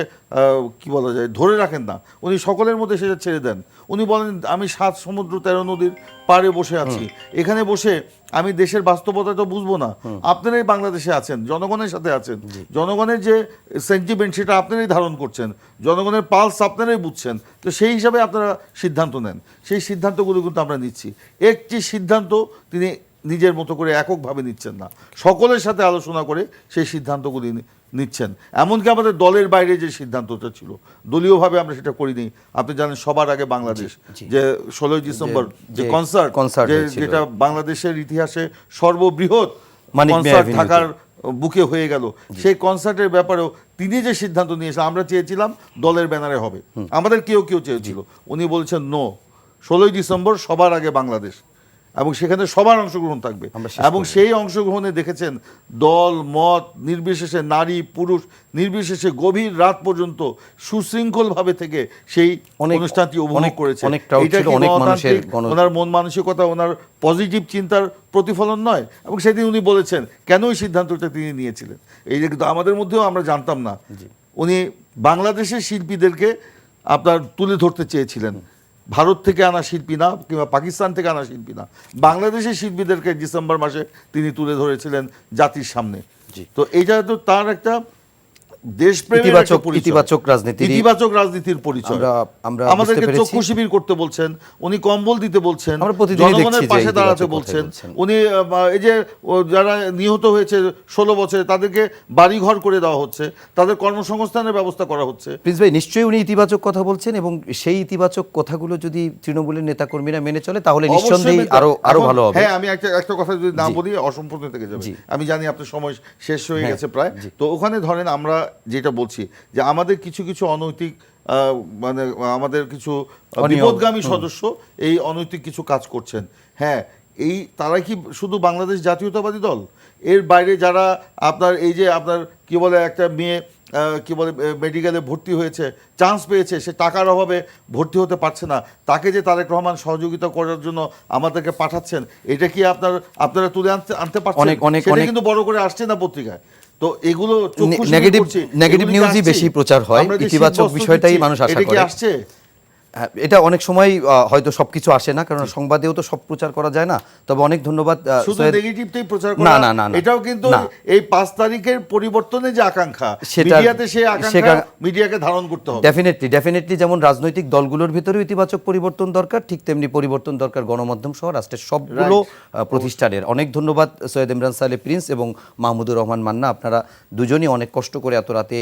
কি বলা যায়, ধরে রাখেন না। উনি সকলের মধ্যে সেটা ছেড়ে দেন। উনি বলেন আমি 7 সমুদ্র 13 নদীর পাড়ে বসে আছি, এখানে বসে আমি দেশের বাস্তবতা তো বুঝবো না? আপনারাই বাংলাদেশে আছেন, জনগণের সাথে আছেন, জনগণের যে সেন্টিমেন্ট সেটা আপনারাই ধারণ করছেন, জনগণের পালস আপনারাই বুঝছেন। তো সেই হিসাবে আপনারা সিদ্ধান্ত নেন, সেই সিদ্ধান্তগুলো কিন্তু আমরা নিচ্ছি। একটি সিদ্ধান্ত তিনি নিজের মতো করে এককভাবে নিচ্ছেন না, সকলের সাথে আলোচনা করে সেই সিদ্ধান্তগুলি নিচ্ছেন। এমনকি আমাদের দলের বাইরে যে সিদ্ধান্তটা ছিল, দলীয়ভাবে আমরা সেটা করিনি। আপনি জানেন সবার আগে বাংলাদেশ যে 16 ডিসেম্বর যে কনসার্ট, যেটা বাংলাদেশের ইতিহাসে সর্ববৃহৎ কনসার্ট ঢাকার বুকে হয়ে গেল, সেই কনসার্টের ব্যাপারেও তিনি যে সিদ্ধান্ত নিয়েছেন, আমরা চেয়েছিলাম দলের ব্যানারে হবে, আমাদের কেউ চেয়েছিল, উনি বলছেন নো, 16 ডিসেম্বর সবার আগে বাংলাদেশ, এবং সেখানে সবার অংশগ্রহণ থাকবে। এবং সেই অংশগ্রহণে দেখেছেন দল মত নির্বিশেষে, নারী পুরুষ নির্বিশেষে গভীর রাত পর্যন্ত সুশৃঙ্খলভাবে থেকে সেই অনুষ্ঠানটি উপভোগ করেছেন। এটা কি গণতান্ত্রিক, ওনার মন মানসিকতা, ওনার পজিটিভ চিন্তার প্রতিফলন নয়? এবং সেদিন উনি বলেছেন কেন ওই সিদ্ধান্তটা তিনি নিয়েছিলেন। এই যে কিন্তু আমাদের মধ্যেও আমরা জানতাম না, উনি বাংলাদেশের শিল্পীদেরকে আপনার তুলে ধরতে চেয়েছিলেন, ভারত থেকে আনা শিল্পী না, কিংবা পাকিস্তান থেকে আনা শিল্পী না, বাংলাদেশের শিল্পীদেরকে ডিসেম্বর মাসে তিনি তুলে ধরেছিলেন জাতির সামনে। তো এইটা তো তার একটা ইতিবাচক রাজনীতির পরিচয়। আমাদেরকে চক্ষু শিবির করতে বলছেন, উনি কম্বল দিতে বলছেন, জনগণের পাশে দাঁড়াতে বলছেন। উনি এই যে যারা নিহত হয়েছে 16 বছরে, তাদেরকে বাড়ি ঘর করে দেওয়া হচ্ছে, তাদের কর্মসংস্থানের ব্যবস্থা করা হচ্ছে। প্রিন্স ভাই, নিশ্চয়ই উনি ইতিবাচক কথা বলছেন, এবং সেই ইতিবাচক কথাগুলো যদি তৃণমূলের নেতাকর্মীরা মেনে চলে তাহলে নিঃসন্দেহে আরো ভালো হবে। হ্যাঁ, আমি একটা কথা যদি না বলি অসম্পূর্ণ থেকে যাবে। আমি জানি আপনার সময় শেষ হয়ে গেছে প্রায়। তো ওখানে ধরেন আমরা যেটা বলছি যে আমাদের কিছু অনৈতিক মানে আমাদের কিছু বিপদগামী সদস্য এই অনৈতিক কিছু কাজ করছেন। হ্যাঁ, এই তারা কি শুধু বাংলাদেশ জাতীয়তাবাদী দল? এর বাইরে যারা আপনার এই যে আপনার কি বলে একটা মেয়ে কি বলে মেডিকেলে ভর্তি হয়েছে, চান্স পেয়েছে, সে টাকার অভাবে ভর্তি হতে পারছে না, তাকে যে তারেক রহমান সহযোগিতা করার জন্য আমাদেরকে পাঠাচ্ছেন, এটা কি আপনারা তুলে আনতে পারছেন? সেটা কিন্তু বড় করে আসছে না পত্রিকায়। তো এগুলো নেগেটিভ নিউজই বেশি প্রচার হয়, ইতিবাচক বিষয়টাই মানুষ আশা করে। আসছে এটা অনেক সময় হয়তো সবকিছু আসে না, কারণ সংবাদেও তো সব প্রচার করা যায় না। তবে অনেক ধন্যবাদ। শুধু নেগেটিভটাই প্রচার করা না, এটাও কিন্তু এই 5 তারিখের পরিবর্তনের যে আকাঙ্ক্ষা, মিডিয়াতে সেই আকাঙ্ক্ষা মিডিয়াকে ধারণ করতে হবে। ডেফিনেটলি যেমন রাজনৈতিক দলগুলোর ভিতরেও ইতিবাচক পরিবর্তন দরকার, ঠিক তেমনি পরিবর্তন দরকার গণমাধ্যম সহ রাষ্ট্রের সবগুলো প্রতিষ্ঠানের। অনেক ধন্যবাদ সৈয়দ ইমরান সালেহ প্রিন্স এবং মাহমুদুর রহমান মান্না, আপনারা দুজনই অনেক কষ্ট করে এত রাতে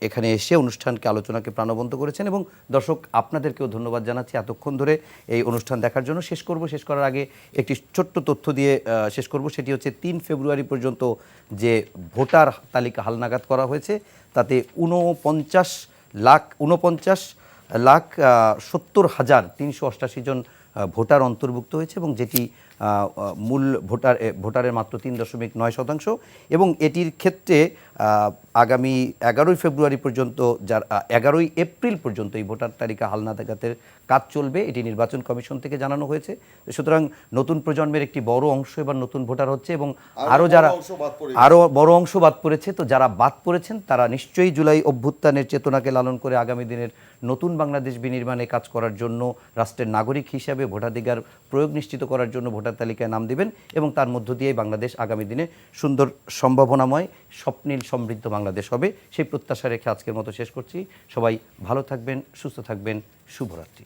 এখানে এসে অনুষ্ঠানকে, আলোচনাকে প্রাণবন্ত করেছেন, এবং দর্শক আপনাদেরকেও ধন্যবাদ জানাচ্ছি এতক্ষণ ধরে এই অনুষ্ঠান দেখার জন্য। শেষ করার আগে একটি ছোট্ট তথ্য দিয়ে শেষ করব। সেটি হচ্ছে 3 ফেব্রুয়ারি পর্যন্ত যে ভোটার তালিকা হালনাগাদ করা হয়েছে, তাতে 49,70,388 জন ভোটার অন্তর্ভুক্ত হয়েছে, এবং যেটি মূল ভোটারের মাত্র 3.9%। এবং এটির ক্ষেত্রে আগামী 11 ফেব্রুয়ারি পর্যন্ত, 11 এপ্রিল পর্যন্ত এই ভোটার তালিকা হালনাগাদের কাজ চলবে, এটি নির্বাচন কমিশন থেকে জানানো হয়েছে। সুতরাং নতুন প্রজন্মের একটি বড় অংশ এবার নতুন ভোটার হচ্ছে, এবং আরও বড় অংশ বাদ পড়েছে। তো যারা বাদ পড়েছেন তারা নিশ্চয়ই জুলাই অভ্যুত্থানের চেতনাকে লালন করে আগামী দিনের নতুন বাংলাদেশ বিনির্মাণে কাজ করার জন্য, রাষ্ট্রের নাগরিক হিসাবে ভোটাধিকার প্রয়োগ নিশ্চিত করার জন্য ভোটার তালিকায় নাম দিবেন, এবং তার মধ্য দিয়েই বাংলাদেশ আগামী দিনে সুন্দর, সম্ভাবনাময়, স্বপ্নীল, সমৃদ্ধ বাংলাদেশ হবে। সেই প্রত্যাশা রেখে আজকের মতো শেষ করছি। সবাই ভালো থাকবেন, সুস্থ থাকবেন, শুভরাত্রি।